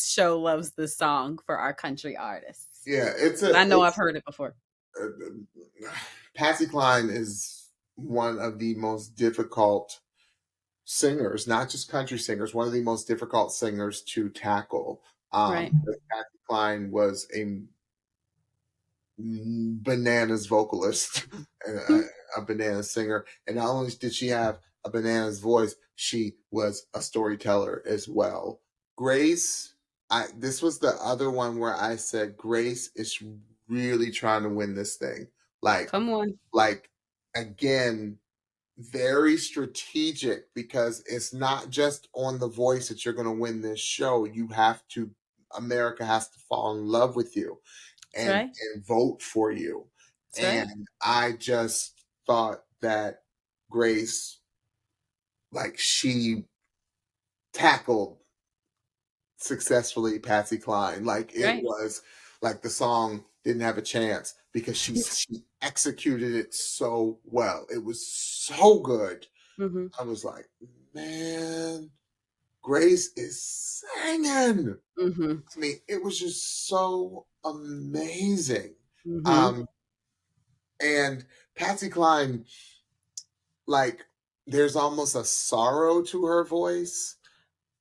show loves this song for our country artists. Yeah, I know I've heard it before. Patsy Cline is one of the most difficult singers, not just country singers, one of the most difficult singers to tackle. Right. Patsy Cline was a bananas vocalist, a banana singer, and not only did she have a bananas voice, she was a storyteller as well. Grace, this was the other one where I said Grace is really trying to win this thing. Like, Come on. like again, very strategic because it's not just on the voice that you're going to win this show. You have to, America has to fall in love with you That's and right. vote for you. That's right. And I just thought that Grace, like she tackled successfully Patsy Cline. Like it Right. was like the song didn't have a chance because she executed it so well. It was so good. Mm-hmm. I was like, man, Grace is singing. Mm-hmm. I mean, it was just so amazing. Mm-hmm. Um, and Patsy Cline, like, there's almost a sorrow to her voice.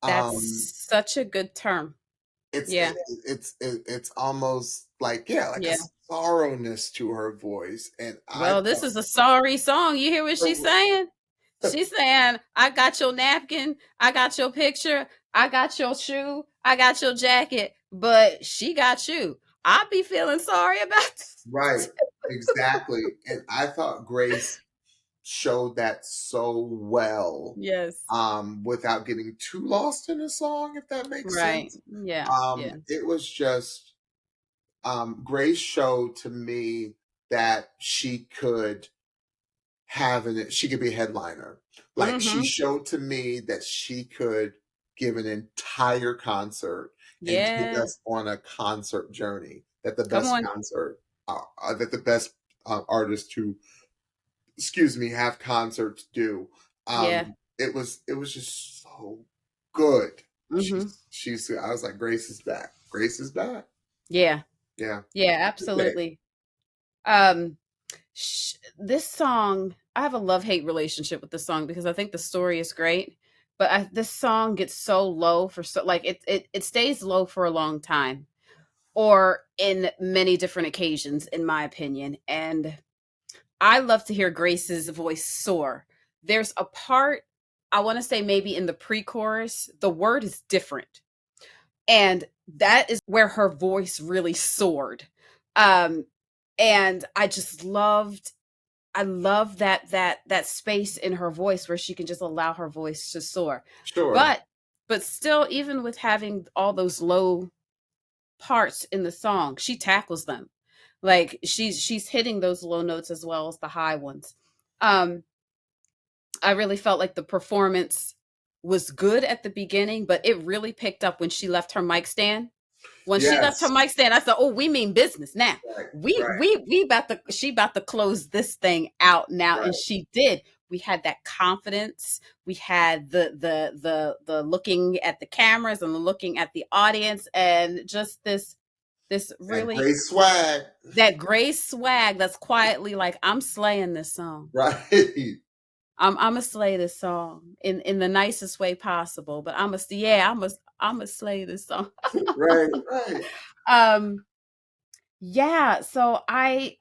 Um, That's such a good term. it's Yeah. it's almost like yeah, like a Yeah. sorrowness to her voice, and I Well, this thought is a sorry song. You hear what she's saying? She's saying, I got your napkin, I got your picture, I got your shoe, I got your jacket, but she got you. I be feeling sorry about this. right, exactly, and I thought Grace showed that so well, Yes. without getting too lost in a song, if that makes Right. sense. Yeah. Yeah. It was just Grace showed to me that she could she could be a headliner. Like she showed to me that she could give an entire concert and take Yeah. us on a concert journey. That the Come best on. concert, that the best artists who, excuse me, have concerts do. Yeah. It was just so good. Hmm. She's. I was like, Grace is back. Grace is back. Yeah. Yeah. Yeah, Okay. absolutely. Um, this song, I have a love-hate relationship with this song because I think the story is great, but this song gets so low for so like it stays low for a long time, or in many different occasions, in my opinion. And I love to hear Grace's voice soar. There's a part, I want to say maybe in the pre-chorus, the word is different, and that is where her voice really soared. Um, and I love that space in her voice where she can just allow her voice to soar. Sure. But still, even with having all those low parts in the song, she tackles them. Like she's hitting those low notes as well as the high ones. Um, I really felt like the performance was good at the beginning, but it really picked up when she left her mic stand. When she left her Yes. mic stand, I said, "Oh, we mean business now. Right. We Right. we we about to she about to close this thing out now." Right. And she did. We had that confidence. We had the looking at the cameras and the looking at the audience, and just this That really great swag. that gray swag that's quietly like, I'm slaying this song. Right. I'm a slay this song in the nicest way possible. But I'm a slay this song. Right. Right. um Yeah, so I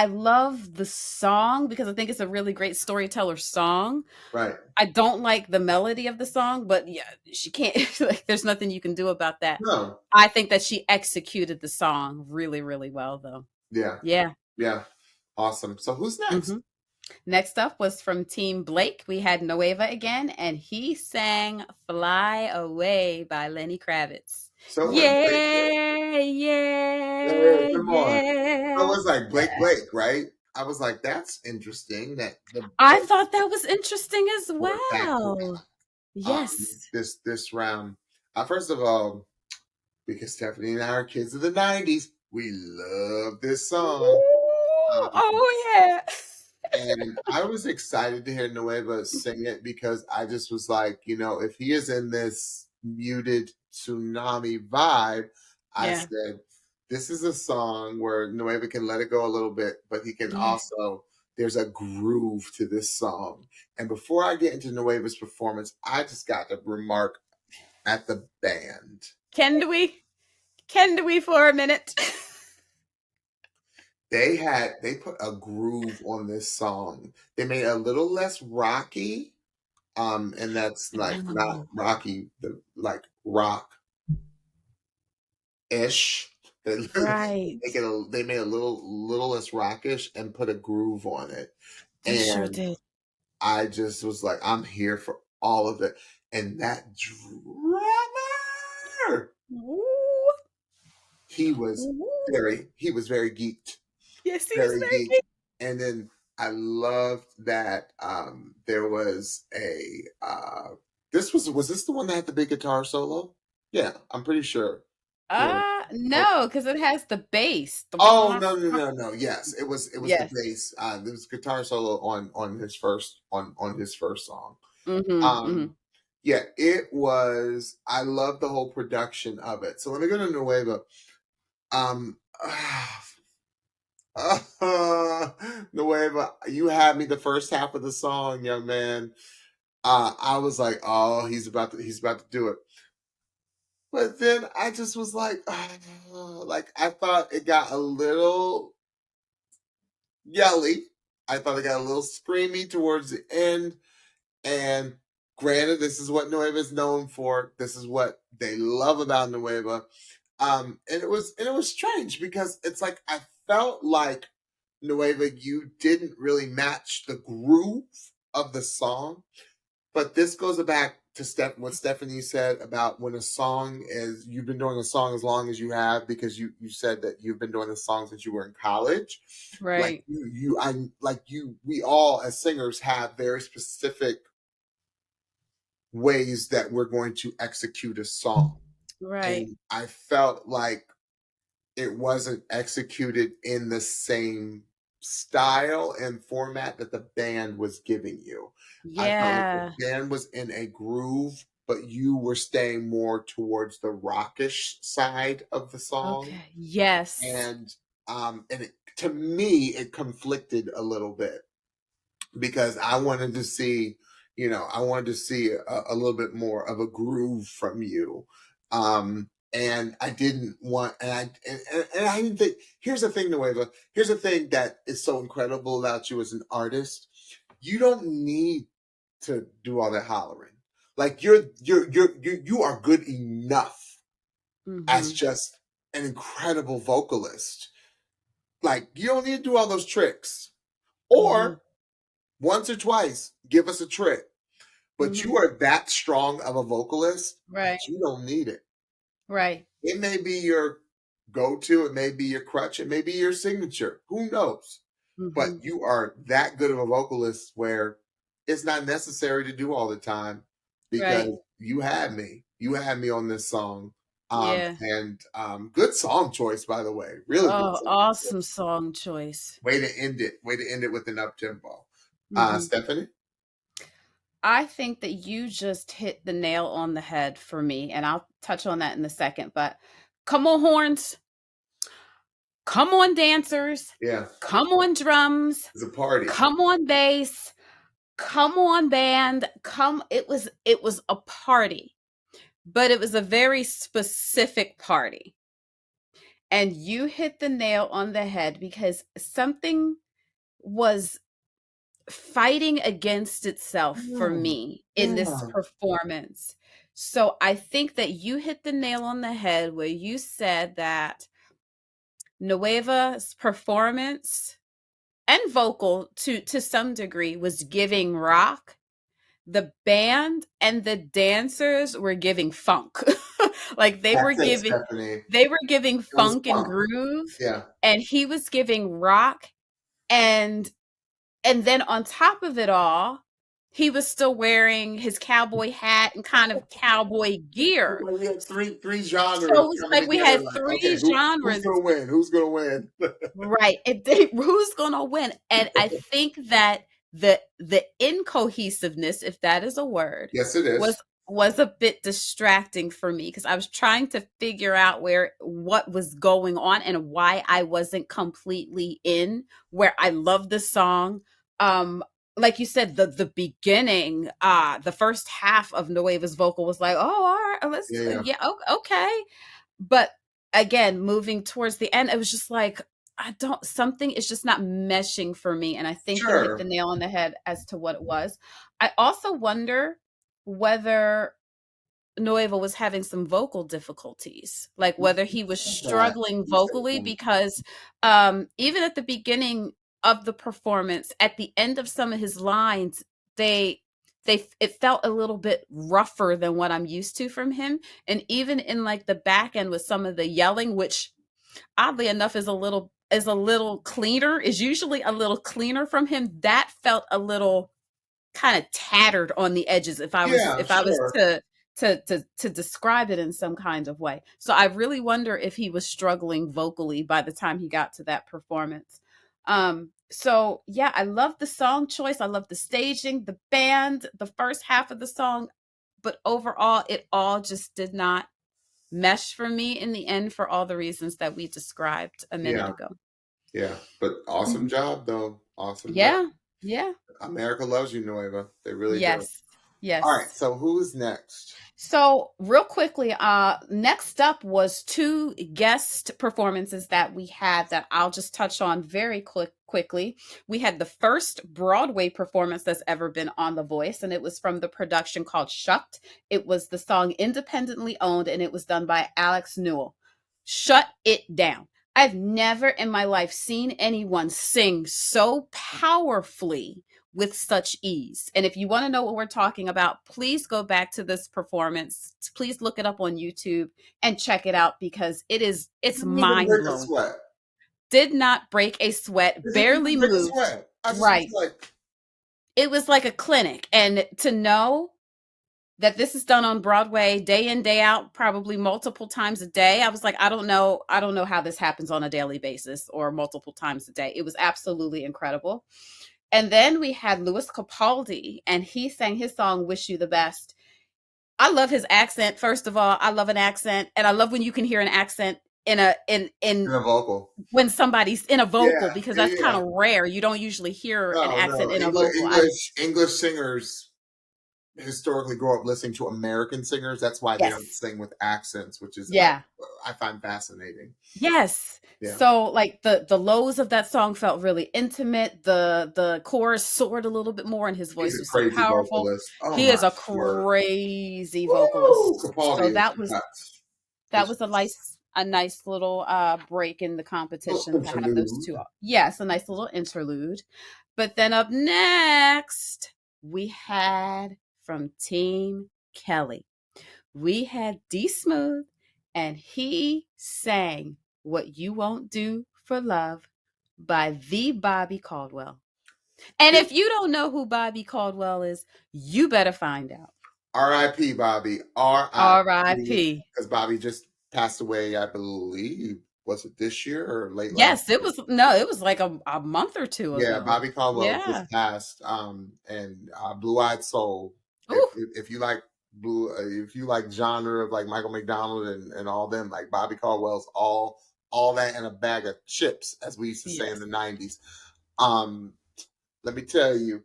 love the song because I think it's a really great storyteller song. Right. I don't like the melody of the song, but yeah, she can't like there's nothing you can do about that. No. I think that she executed the song really, really well though. Yeah. Yeah. Yeah. Awesome. So who's next? Hmm. Next up was from Team Blake. We had Noeva again, and he sang Fly Away by Lenny Kravitz. So what? Yeah, Hey, yeah, come on. So it yeah. was like Blake, right? I was like, that's interesting that the I both thought that was interesting as were back to well. Yes. this round. First of all, because Stephanie and I are kids of the '90s, we love this song. Ooh, Um, oh yeah. And I was excited to hear Nueva sing it because I just was like, if he is in this muted tsunami vibe, I Yeah. said, this is a song where Nueva can let it go a little bit, but he can Yeah. also, there's a groove to this song. And before I get into Nueva's performance, I just got to remark at the band. Can we? Can we for a minute? They put a groove on this song. They made it a little less rocky. And that's like not No. rocky, like rock ish. They Right. they made a little less rockish and put a groove on it. They sure And did. I just was like, I'm here for all of it. And that drummer, Ooh. he was Ooh. he was very geeked. Yes, he was Very very geeked. cute. And then I loved that there was a was this the one that had the big guitar solo? Yeah, I'm pretty sure. Yeah. Oh, No, because it has the bass. oh, no, no, no, no. Yes, it was the Yes. bass. There was guitar solo on his first song. Mhm, Um mhm. yeah, it was. I love the whole production of it. So let me go to Nueva. Um Nueva, you had me the first half of the song, young man. I was like, oh, he's about to do it. But then I just was like, like I thought it got a little yelly. I thought it got a little screamy towards the end. And granted, this is what Nueva is known for. This is what they love about Nueva. And it was strange because it's like I felt like Nueva, you didn't really match the groove of the song. But this goes back what Stephanie said about when a song is, you've been doing a song as long as you have, because you said that you've been doing the song since you were in college. Like Right. we all as singers have very specific ways that we're going to execute a song. Right. And I felt like it wasn't executed in the same style and format that the band was giving you. I felt like the Yeah. band was in a groove, but you were staying more towards the rockish side of the song. Okay. Yes. To me, it conflicted a little bit because I wanted to see, I wanted to see a little bit more of a groove from you. And I didn't want, and I didn't think, here's the thing, Nueva, here's the thing that is so incredible about you as an artist. You don't need to do all that hollering. Like you are good enough as Mm-hmm. just an incredible vocalist. Like you don't need to do all those tricks. Mm-hmm. Or once or twice, give us a trick. But Mm-hmm. you are that strong of a vocalist Right. that you don't need it. Right. It may be your go-to, it may be your crutch, it may be your signature. Who knows? But Mm-hmm. you are that good of a vocalist where it's not necessary to do all the time because Right. you had me. You had me on this song. Yeah. And good song choice, by the way. Really good Oh, song awesome choice. song choice. Way to end it. Way to end it with an up tempo. Mm-hmm. Stephanie? I think that you just hit the nail on the head for me, and I'll touch on that in a second. But come on, horns. Come on, dancers. Yeah. Come on, drums. It's a party. Come on, bass. Come on, band. Come. It was a party, but it was a very specific party. And you hit the nail on the head because something was fighting against itself for Yeah. me in this Yeah. performance. So I think that you hit the nail on the head where you said that Nueva's performance and vocal to some degree was giving rock. The band and the dancers were giving funk. Like That's it, Stephanie. they were giving It was funk and fun. groove, Yeah. and he was giving rock, and then on top of it all, he was still wearing his cowboy hat and kind of cowboy gear. Well, we had three So genres it was coming like we together. had Like, okay, three who's genres. gonna win? Who's gonna win? Right. Who's gonna win? And I think that the incohesiveness, if that is a word, Yes, it was is. a bit distracting for me because I was trying to figure out what was going on and why I wasn't completely in, where I love the song. Um like you said, the beginning, the first half of Nueva's vocal was like, oh, all right, let's, Yeah, yeah. yeah, okay. But again, moving towards the end, it was just like, I don't, something is just not meshing for me. And I think you hit the Sure. nail on the head as to what it was. I also wonder whether Nueva was having some vocal difficulties, like We whether he was said that. struggling We said vocally, that. because even at the beginning of the performance, at the end of some of his lines, they it felt a little bit rougher than what I'm used to from him. And even in like the back end with some of the yelling, which oddly enough is a little cleaner, is usually a little cleaner from him, that felt a little kind of tattered on the edges Yeah, if I was sure. to describe it in some kind of way. So I really wonder if he was struggling vocally by the time he got to that performance. So yeah, I love the song choice. I love the staging, the band, the first half of the song, but overall it all just did not mesh for me in the end for all the reasons that we described a minute Yeah, ago. yeah. But awesome Mhm. job, though. Awesome job. Yeah. Yeah. America loves you, Nueva. They really do. Yes. All right. Yes. So who's next? So, real quickly, next up was two guest performances that we had that I'll just touch on very quickly. We had the first Broadway performance that's ever been on The Voice, and it was from the production called Shucked. It was the song Independently Owned, and it was done by Alex Newell. Shut It Down. I've never in my life seen anyone sing so powerfully with such ease. And if you want to know what we're talking about, please go back to this performance. Please look it up on YouTube and check it out because it's Didn't even mind break a blowing. sweat. Did not break a sweat, It didn't even barely break a moved. sweat. I just was Right. like, It was like a clinic. And to know that this is done on Broadway day in, day out, probably multiple times a day. I was like, I don't know how this happens on a daily basis or multiple times a day. It was absolutely incredible. And then we had Louis Capaldi, and he sang his song "Wish You the Best." I love his accent. First of all, I love an accent, and I love when you can hear an accent in in a vocal. when somebody's in a vocal, Yeah, because yeah, that's kind yeah. of rare. You don't usually hear an No, accent no. in a vocal. English singers historically grow up listening to American singers. That's why they don't Yes, sing with accents, which is yeah. I find fascinating. Yes. Yeah. So like the lows of that song felt really intimate. The chorus soared a little bit more and his He's voice a was so crazy powerful. vocalist. Oh He my is a word. crazy Woo! vocalist. So Capaldi is nuts. that was a nice little break in the Little competition to have those interlude. two. Yes, a nice little interlude. But then up next, we had from Team Kelly. We had D Smooth, and he sang What You Won't Do for Love by the Bobby Caldwell. And if you don't know who Bobby Caldwell is, you better find out. R.I.P. Bobby. R.I.P. R.I.P. Because Bobby just passed away, I believe. Was it this year or late last Yes, it year? was no, it was like a month or two Yeah, ago. Bobby Caldwell Yeah. just passed. And Blue Eyed Soul. Ooh, If you like if you like genre of like Michael McDonald and all them, like Bobby Caldwell's all that in a bag of chips, as we used to say in yes. the '90s. Um, let me tell you,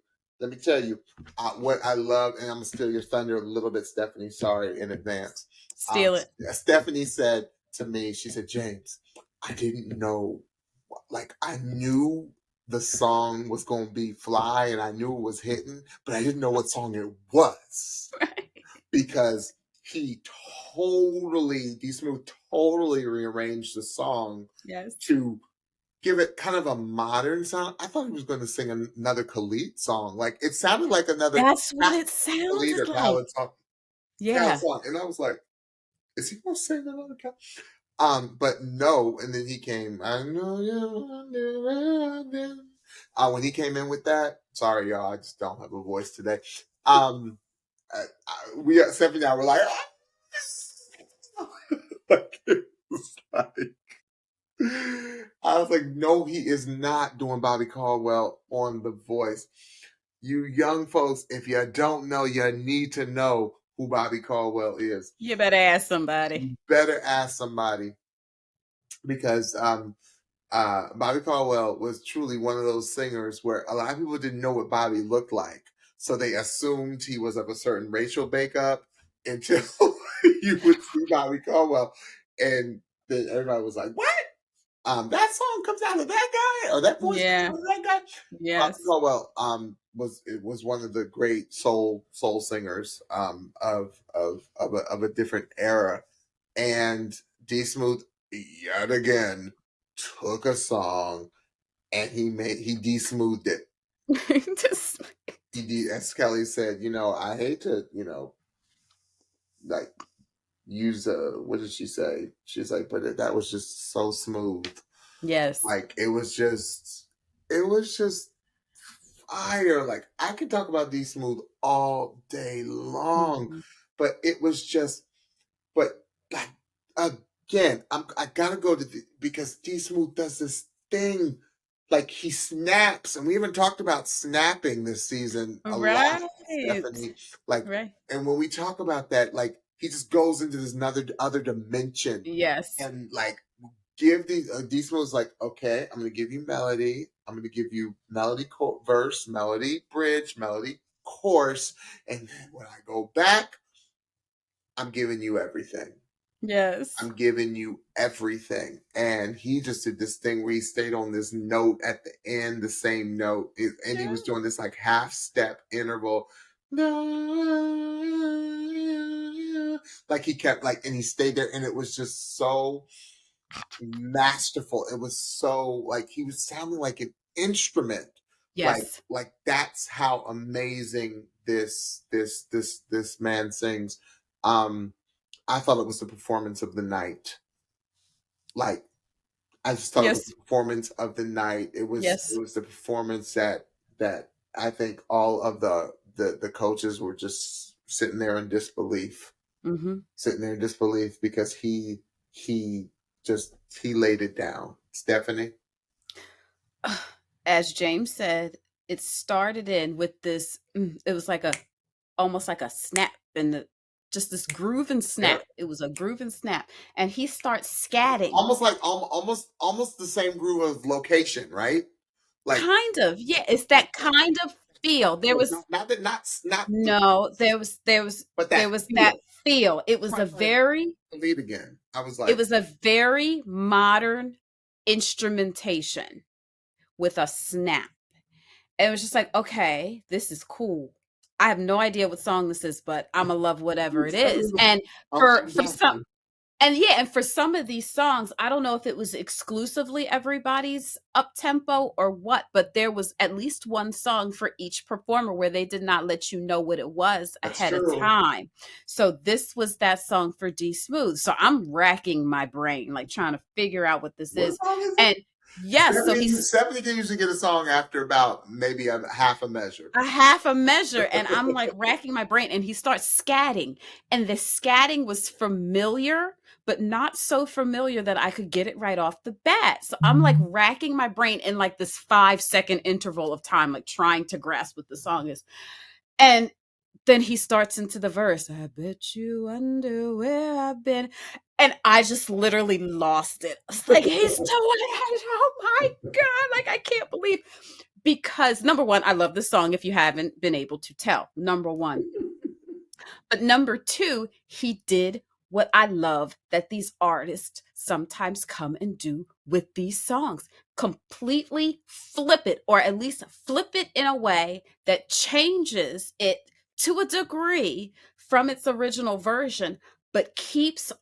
what I love, and I'm gonna steal your thunder a little bit, Stephanie. Sorry in advance. Steal it. Stephanie said to me, she said, James, I didn't know, like I knew the song was going to be Fly and I knew it was hitting, but I didn't know what song it was because he D Smooth totally rearranged the song Yes. to give it kind of a modern sound. I thought he was going to sing another Khalid song. Like it sounded like another That's what it Khalid sounded or like. Khaled song. Yeah. And I was like, is he going to sing another Khaled? But no, and then he came. I know you. When he came in with that, sorry y'all, I just don't have a voice today. We at 7 we're like, like it was like, I was like, no, he is not doing Bobby Caldwell on The Voice. You young folks, if you don't know, you need to know who Bobby Caldwell is. You better ask somebody. You better ask somebody because Bobby Caldwell was truly one of those singers where a lot of people didn't know what Bobby looked like. So they assumed he was of a certain racial makeup until you would see Bobby Caldwell. And then everybody was like, what? That song comes out of that guy? Or that voice Yeah. comes out of that guy? Bobby Yes. Caldwell was one of the great soul singers of a different era. And D Smooth yet again took a song and he de-smoothed it. Just As Kelly said, I hate to, like use what did she say? She's like, but that was just so smooth. yes. Like it was just fire. Like I could talk about D Smooth all day long, Mhm. but it was just but like again, I gotta go to because D Smooth does this thing, like he snaps, and we haven't talked about snapping this season a lot, Right. Stephanie. Like, Right. and when we talk about that, like he just goes into this other dimension, Yes. and like give these D Smooth's like, okay, I'm gonna give you melody, I'm gonna give you melody verse, melody bridge, melody chorus, and then when I go back, I'm giving you everything. Yes. I'm giving you everything. And he just did this thing where he stayed on this note at the end, the same note. And he was Yeah. doing this like half step interval. Like he kept like, and he stayed there. And it was just so masterful. It was so like, he was sounding like an instrument. Yes. Like that's how amazing this man sings. Um, I thought it was the performance of the night. Like I just thought it was the Yes. performance of the night. Yes. It was the performance that I think all of the coaches were just sitting there in disbelief, Mm-hmm. sitting there in disbelief because he just he laid it down. Stephanie, As James said, it started in with this. It was like a almost like a snap in the just this groove and yep. snap. It was a groove and snap, and he starts scatting. Almost like almost the same groove of location, right? Like Kind of, yeah. It's that kind of feel. There was not that not no, but there that was that feel. feel. Right. Lead again. I was It like, was a very modern instrumentation with a snap. And it was just like, okay, this is cool. I have no idea what song this is, but I'ma love whatever it is. And I'm for down some for and yeah, and for some of these songs, I don't know if it was exclusively everybody's up tempo or what, but there was at least one song for each performer where they did not let you know what it was That's ahead of true. time. So this was that song for D Smooth. So I'm racking my brain, like trying to figure out what this What is. song is it? And yes, so he's Stephanie can usually get a song after about maybe a half a measure. a half a measure, and I'm like racking my brain, and he starts scatting, and the scatting was familiar, but not so familiar that I could get it right off the bat. So I'm like racking my brain in like this 5 second interval of time, like trying to grasp what the song is. And then he starts into the verse. I bet you wonder where I've been. And I just literally lost it. I was like, he's doing it. Oh my God. Like, I can't believe because number one, I love the song if you haven't been able to tell. Number one. But number two, he did what I love that these artists sometimes come and do with these songs, completely flip it, or at least flip it in a way that changes it to a degree from its original version, but keeps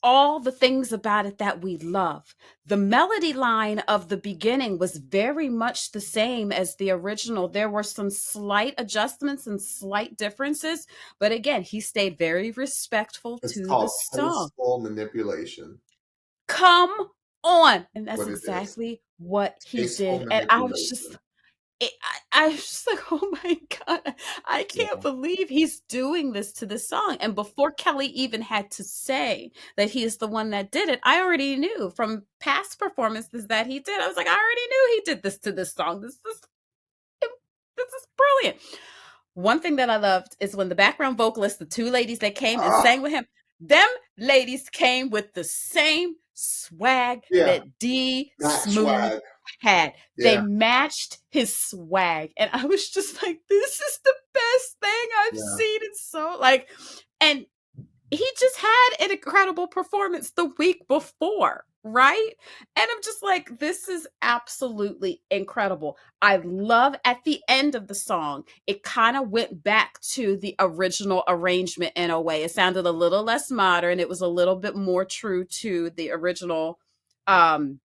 all the things about it that we love. The melody line of the beginning was very much the same as the original. There were some slight adjustments and slight differences, but again, he stayed very respectful It's to the called song. tasteful manipulation. Come on. And that's What it is. exactly what he Tasteful did. And manipulation. I was just like, oh my God, I can't Yeah. believe he's doing this to this song. And before Kelly even had to say that he is the one that did it, I already knew from past performances that he did. I was like, I already knew he did this to this song. This is brilliant. One thing that I loved is when the background vocalists, the two ladies that came and Oh, sang with him, them ladies came with the same swag yeah. that D Not Smooth swag. had. They Yeah. matched his swag. And I was just like, this is the best thing I've Yeah. seen. It's so like, and he just had an incredible performance the week before, right? And I'm just like, this is absolutely incredible. I love at the end of the song, it kind of went back to the original arrangement in a way. It sounded a little less modern, it was a little bit more true to the original um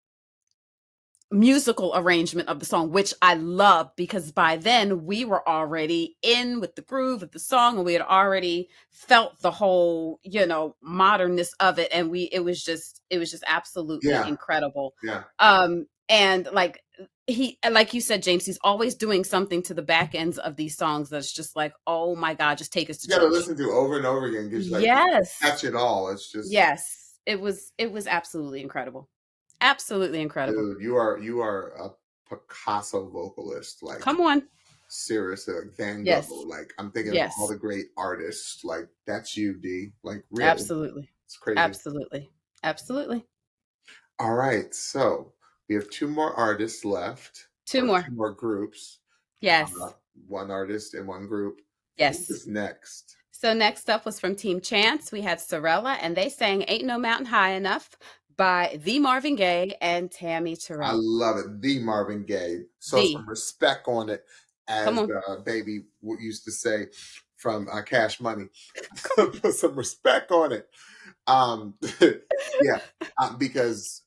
musical arrangement of the song, which I love because by then we were already in with the groove of the song and we had already felt the whole, modernness of it. And it was just absolutely Yeah. incredible. Yeah. And like you said, James, he's always doing something to the back ends of these songs that's just like, oh my God, just take us to You gotta church. listen to it over and over again because like you Yes. catch it all. It's just Yes. It was absolutely incredible. Absolutely incredible. dude, you are a Picasso vocalist, like Come on. seriously, like Van Gogh. Yes. Like I'm thinking of all Yes. the great artists. Like that's you, D. Like really, Absolutely. it's crazy. Absolutely. Absolutely. All right, so we have two more artists left, Two or more. two more groups. Uh, Yes. one artist in one group. Who Yes. is next? So next up was from Team Chance. We had Sorella, and they sang Ain't No Mountain High Enough by the Marvin Gaye and Tammy I Terrell. love it. The Marvin Gaye. So The. some respect on it, Come as on. Baby used to say from Cash Money. Come Put some respect on it. Um, yeah, because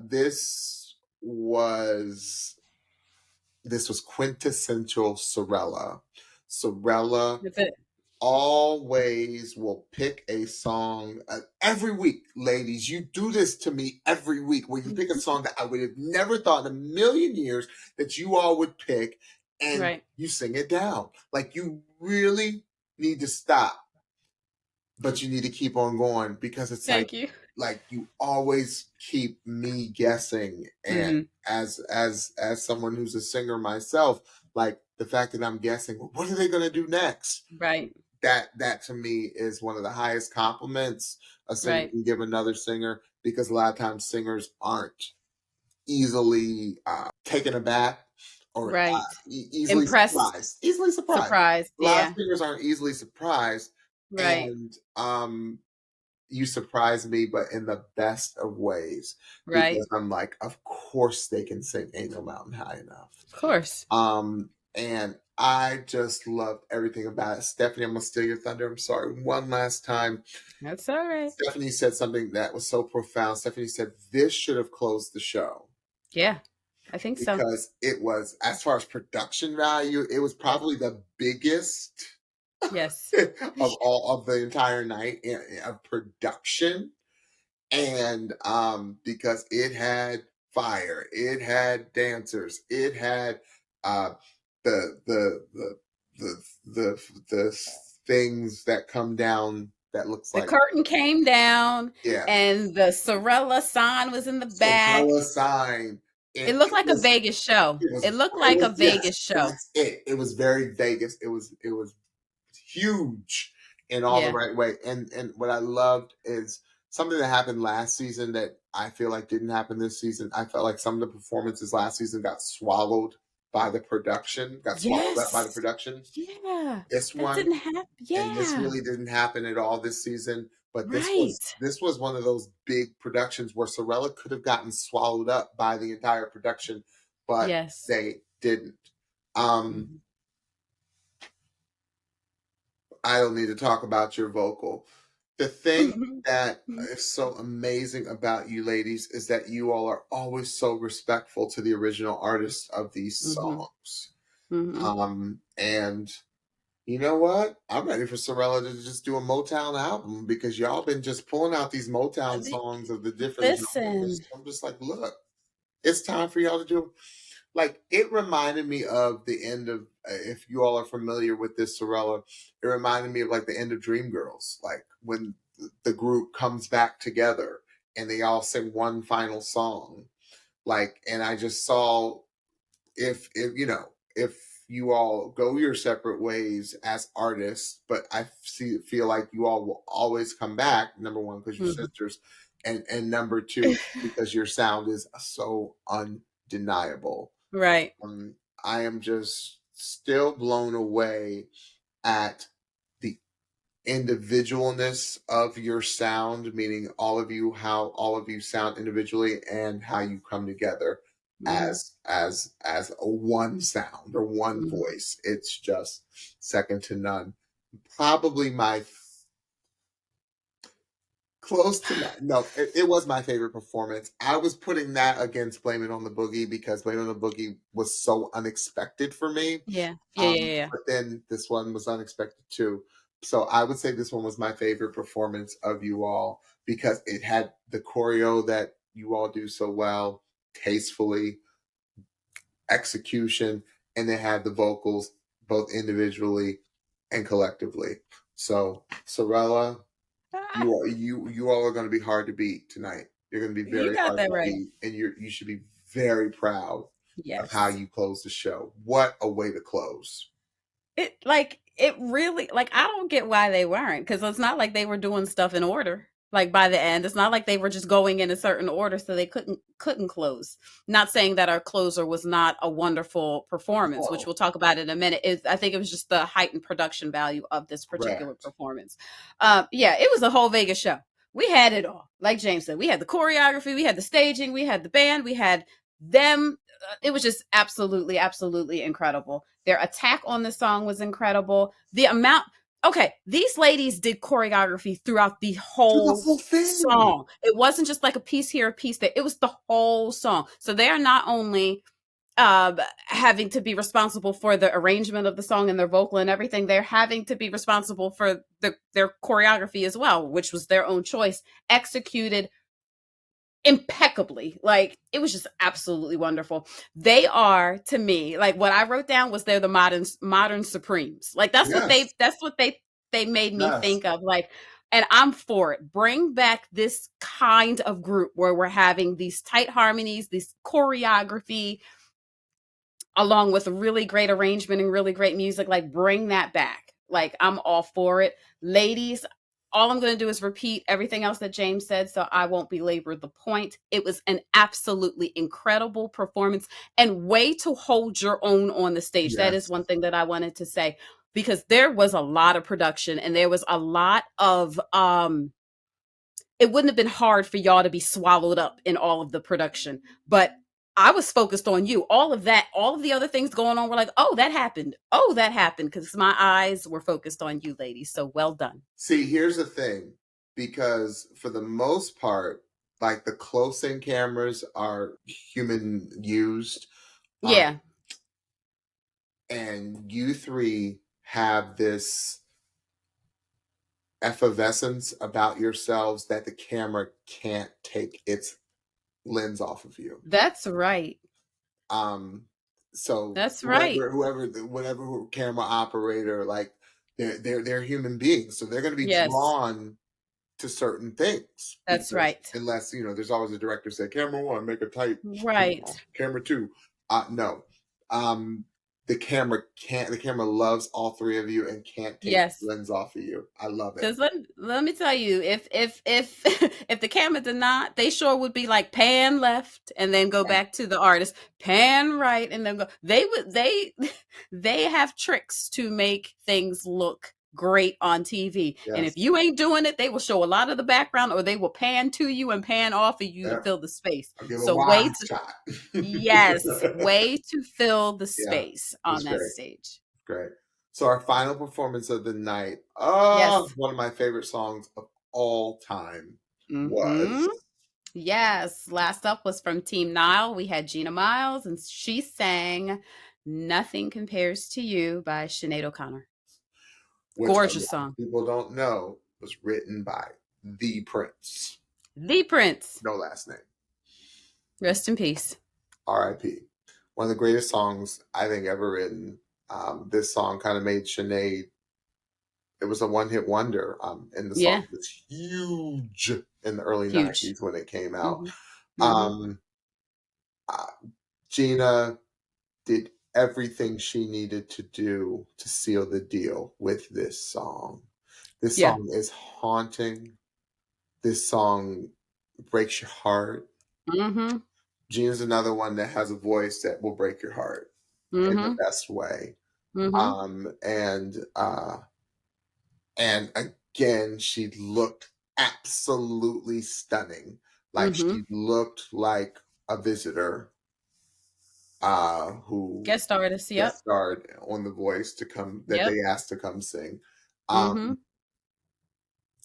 this was this was quintessential Sorelle. Sorelle That's it. always will pick a song every week, ladies. You do this to me every week where you pick a song that I would have never thought in a million years that you all would pick, and Right. you sing it down. Like, you really need to stop, but you need to keep on going, because it's Thank you. like you always keep me guessing. And Mm-hmm. as someone who's a singer myself, like, the fact that I'm guessing, well, what are they going to do next? Right. That to me is one of the highest compliments a singer Right. can give another singer, because a lot of times singers aren't easily taken aback, or Right. easily Impressed. surprised. Easily surprised. Surprised. A lot of Yeah. singers aren't easily surprised, Right. and you surprise me, but in the best of ways, Right. because I'm like, of course they can sing "Ain't No Mountain High Enough." Of course. And I just loved everything about it. Stephanie, I'm gonna steal your thunder. I'm sorry. One last time, That's all right. Stephanie said something that was so profound. Stephanie said this should have closed the show, Yeah. I think so. because it was, as far as production value, it was Yes. probably the biggest Yes. of all of the entire night of production. And because it had fire, it had dancers, it had uh the the the the the things that come down that looks The like, curtain came down yeah, and the Sorella sign was in the back. Sorella sign. And It looked like a Vegas show. It looked it like a was, yes, Vegas show. that's it. It was very Vegas. It was huge in all the Yeah. right way. And what I loved is something that happened last season that I feel like didn't happen this season. I felt like some of the performances last season got swallowed by the production, got swallowed up by the Yes. production. Yeah. This That one, didn't happen. and this Yeah. really didn't happen at all this season. But Right. this was one of those big productions where Sorella could have gotten swallowed up by the entire production, but Yes. they didn't. Um, Mhm. I don't need to talk about your vocal. The thing Mhm. that Mhm. is so amazing about you ladies is that you all are always so respectful to the original artists of these Mhm. songs. Mhm. And you know what? I'm ready for Sorella to just do a Motown album, because y'all been just pulling out these Motown songs of the different Listen. genres. I'm just like, look, it's time for y'all to do. Like, it reminded me of the end of, if you all are familiar with this Sorella, it reminded me of like the end of Dreamgirls, like when the group comes back together and they all sing one final song. Like, and I just saw, if if you all go your separate ways as artists, but I feel like you all will always come back. Number one, because you're Mhm. sisters, and number two, because your sound is so undeniable. Right. um, I am just still blown away at the individualness of your sound, meaning all of you, how all of you sound individually, and how you come together Mhm. as a one sound or one Mhm. voice. It's just second to none. Probably my close to my, no, it was my favorite performance. I was putting that against Blame It on the Boogie, because Blame It on the Boogie was so unexpected for me. Yeah. Yeah. Yeah. Yeah. But then this one was unexpected too. So I would say this one was my favorite performance of you all, because it had the choreo that you all do so well, tastefully, execution, and it had the vocals both individually and collectively. So Sorella, Ah, you all are going to be hard to beat tonight. You're going to be you very got hard that to right. beat, and you should be very proud of how Yes. you close the show. What a way to close! It really, like, I don't get why they weren't, because it's not like they were doing stuff in order. Like, by the end, it's not like they were just going in a certain order, so they couldn't close. Not saying that our closer was not a wonderful performance, which Oh, we'll talk about in a minute. I think it was just the heightened production value of this particular correct. performance. Yeah, it was a whole Vegas show. We had it all. Like James said, we had the choreography, we had the staging, we had the band, we had them. It was just absolutely, absolutely incredible. Their attack on the song was incredible. The amount, okay, these ladies did choreography throughout the Do the whole whole thing. song. It wasn't just like a piece here, a piece there. It was the whole song. So they are not only having to be responsible for the arrangement of the song and their vocal and everything. They're having to be responsible for their choreography as well, which was their own choice, executed impeccably. Like, it was just absolutely wonderful. They are, to me, like, what I wrote down was they're the modern Supremes. Like, Yes. that's what they made me Yes. think of. Like, and I'm for it. Bring back this kind of group where we're having these tight harmonies, this choreography, along with a really great arrangement and really great music. Like, bring that back. Like, I'm all for it. Ladies, all I'm going to do is repeat everything else that James said, so I won't belabor the point. It was an absolutely incredible performance and way to hold your own on the stage. That is Yes. one thing that I wanted to say, because there was a lot of production and there was a lot of it wouldn't have been hard for y'all to be swallowed up in all of the production. But I was focused on you. All of that, all of the other things going on were like, oh, that happened. Oh, that happened. Because my eyes were focused on you, ladies. So well done. See, here's the thing, because for the most part, like the close-in cameras are human used, um, Yeah, and you three have this effervescence about yourselves that the camera can't take its lens off of you. that's right. Um, so That's right. whatever camera operator, like they're human beings, so they're going to be Yes, drawn to certain things, that's because right. unless there's always a director say camera one, make a tight, Right. camera two, no, um, the camera loves all three of you and can't take Yes. the lens off of you. I love it. Because let me tell you, if if the camera did not, they sure would be like pan left and then go back to the artist, pan right and then go. They would they have tricks to make things look great on TV. And Yes. if you ain't doing it, they will show a lot of the background or they will pan to you and pan off of you to Yeah. fill the space. I'll give a So wide shot. yes, way to fill the Yeah, space it's on that great. stage. Great. So our final performance of the night, Yes. one of my favorite songs of all time Mm-hmm. was Yes, last up was from Team Nile. We had Gina Miles, and she sang Nothing Compares to You by Sinead O'Connor. which a Gorgeous lot song. of people don't know was written by the Prince. The Prince. No last name. Rest in peace. R.I.P. One of the greatest songs I think ever written. This song kind of made Sinead. It was a one-hit wonder, and the song Yeah, was huge in the early huge. '90s when it came out. Mm-hmm. Mm-hmm. Um, uh, Gina did everything she needed to do to seal the deal with this song. This Yeah. song is haunting. This song breaks your heart. Mm-hmm. Gina's another one that has a voice that will break your heart in the Mm-hmm. best way. Mm-hmm. And again, she looked absolutely stunning. Like, Mm-hmm. she looked like a visitor who Guest artist. guest Yep. starred on The Voice to come, that Yep. they asked to come sing. Mm-hmm. Um,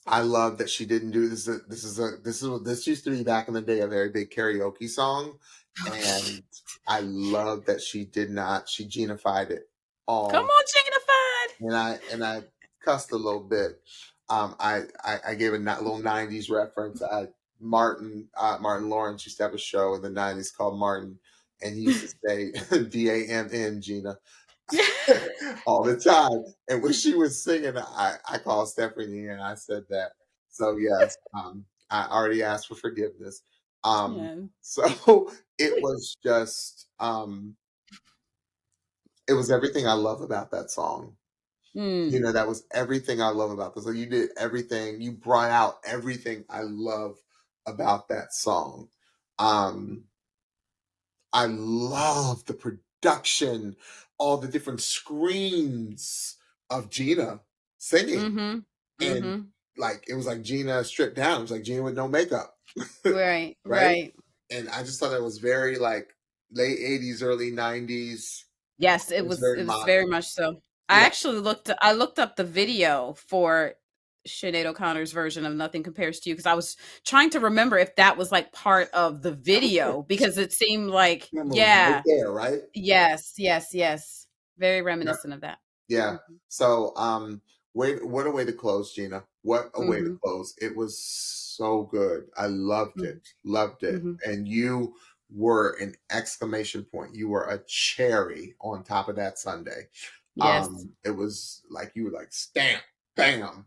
I love that she didn't do this. This used to be back in the day a very big karaoke song, and I love that she did not. She Genified it Come all, on, Jignified. and I cussed a little bit. I gave a little '90s reference. Martin Lawrence used to have a show in the '90s called Martin, and he used to say DAMN Gina all the time. And when she was singing, I called Stephanie and I said that. So yes, I already asked for forgiveness. Yeah. So it was just, it was everything I love about that song. Mm. That was everything I love about this. So you did everything. You brought out everything I love about that song. Um, I love the production, all the different screams of Gina singing. Mm-hmm. And Mm-hmm. like, it was like Gina stripped down. It was like Gina with no makeup. Right. Right? Right. And I just thought it was very like late '80s, early '90s. Yes, It was it very was modern. very much so. Yeah. I looked up the video for Sinead O'Connor's version of Nothing Compares to You, because I was trying to remember if that was like part of the video, because it seemed like, Remember, it was right yeah, there, right? yes. Very Yeah. reminiscent of that. Yeah. Mhm. So, what a way to close, Gina. What a way to Mhm. close. It was so good. I loved Mhm. it. Loved it. Mhm. And you were an exclamation point. You were a cherry on top of that Sunday. Yes. It was like you were like stamp, bam,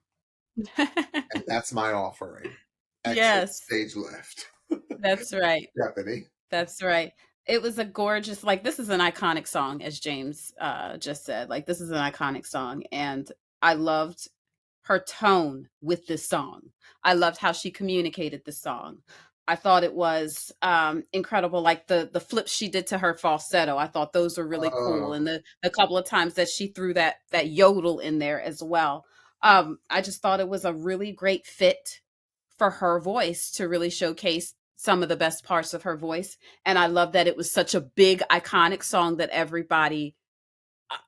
and that's my offering. Exit Yes, stage left. that's right. Stephanie. That's right. It was a gorgeous, like, this is an iconic song, as James just said. Like, this is an iconic song. And I loved her tone with this song. I loved how she communicated the song. I thought it was incredible, like the flips she did to her falsetto. I thought those were really cool, Oh, and the couple of times that she threw that yodel in there as well. I just thought it was a really great fit for her voice to really showcase some of the best parts of her voice. And I love that it was such a big, iconic song that everybody,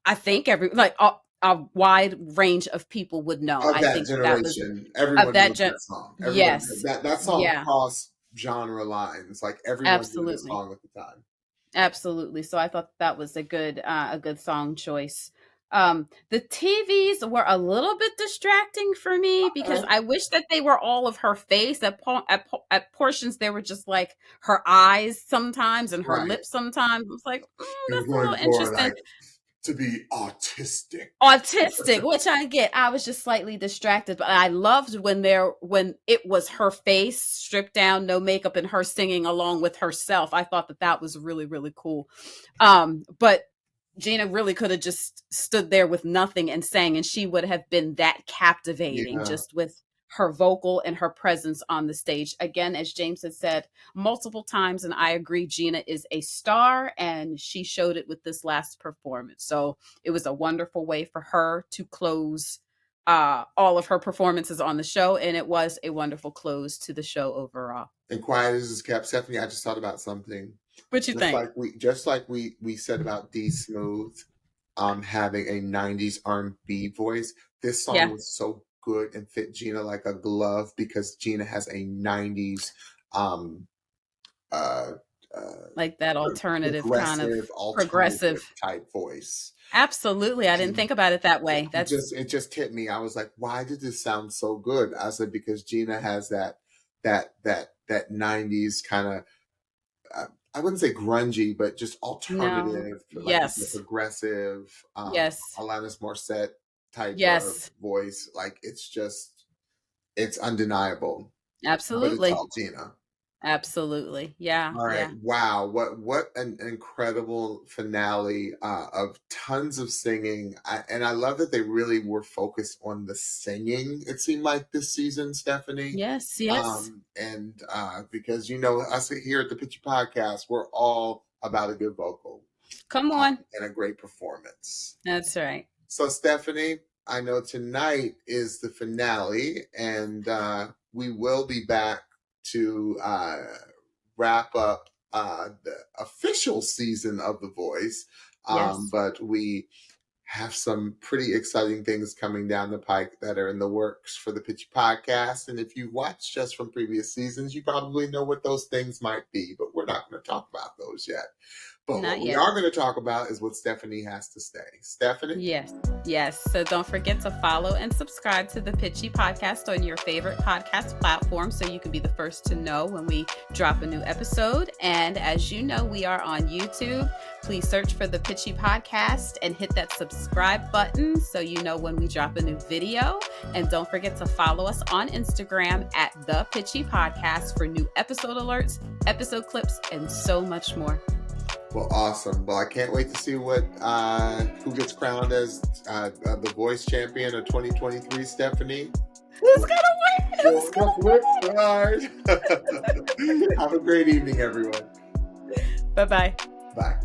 I think like a wide range of people would know. of I that think that was generation, of everyone that knows gen. that song. Everyone Yes. that song Yeah, crossed genre lines. Like everyone knew this absolutely. song at the time. Absolutely. So I thought that was a good song choice. The TVs were a little bit distracting for me because Okay. I wish that they were all of her face. At portions, they were just like her eyes sometimes and her Right. lips sometimes. It's like, It was that's a going little for interesting. like to be autistic. Autistic, which I get. I was just slightly distracted, but I loved when it was her face stripped down, no makeup, and her singing along with herself. I thought that was really, really cool. But Gina really could have just stood there with nothing and sang, and she would have been that captivating Yeah. just with her vocal and her presence on the stage. Again, as James had said multiple times, and I agree, Gina is a star, and she showed it with this last performance. So it was a wonderful way for her to close all of her performances on the show, and it was a wonderful close to the show overall. And quiet as it's kept, Stephanie, I just thought about something. What you think? Just like we said about D Smooth having a 90s R&B voice, this song Yeah, was so good and fit Gina like a glove because Gina has a 90s um uh like that alternative kind of alternative progressive. type voice. Absolutely. I didn't And think about it that way. it just hit me. I was like, why did this sound so good? I said because Gina has that 90s kind of I wouldn't say grungy, but just No. alternative, like you said, Yes. progressive, Yes. Alanis Morissette type of Yes. voice. Like it's undeniable. But it's Absolutely. all Gina. Absolutely. Yeah. All right. Yeah. Wow. What an incredible finale of tons of singing. And I love that they really were focused on the singing, it seemed like this season, Stephanie. Yes. Yes. And because us here at the Pitchy Podcast, we're all about a good vocal Come on. and a great performance. That's right. So Stephanie, I know tonight is the finale, and we will be back to wrap up the official season of The Voice. Yes. But we have some pretty exciting things coming down the pike that are in the works for the Pitchy Podcast. And if you watched just from previous seasons, you probably know what those things might be, but we're not going to talk about those yet. But what Not we yet. are going to talk about is what Stephanie has to say. Stephanie? Yes. Yes. So don't forget to follow and subscribe to the Pitchy Podcast on your favorite podcast platform so you can be the first to know when we drop a new episode. And as you know, we are on YouTube. Please search for the Pitchy Podcast and hit that subscribe button so you know when we drop a new video. And don't forget to follow us on Instagram at the Pitchy Podcast for new episode alerts, episode clips, and so much more. Well, awesome. Well, I can't wait to see what who gets crowned as the voice champion of 2023, Stephanie. Who's gonna win? Who's gonna win? Have a great evening, everyone. Bye-bye. Bye.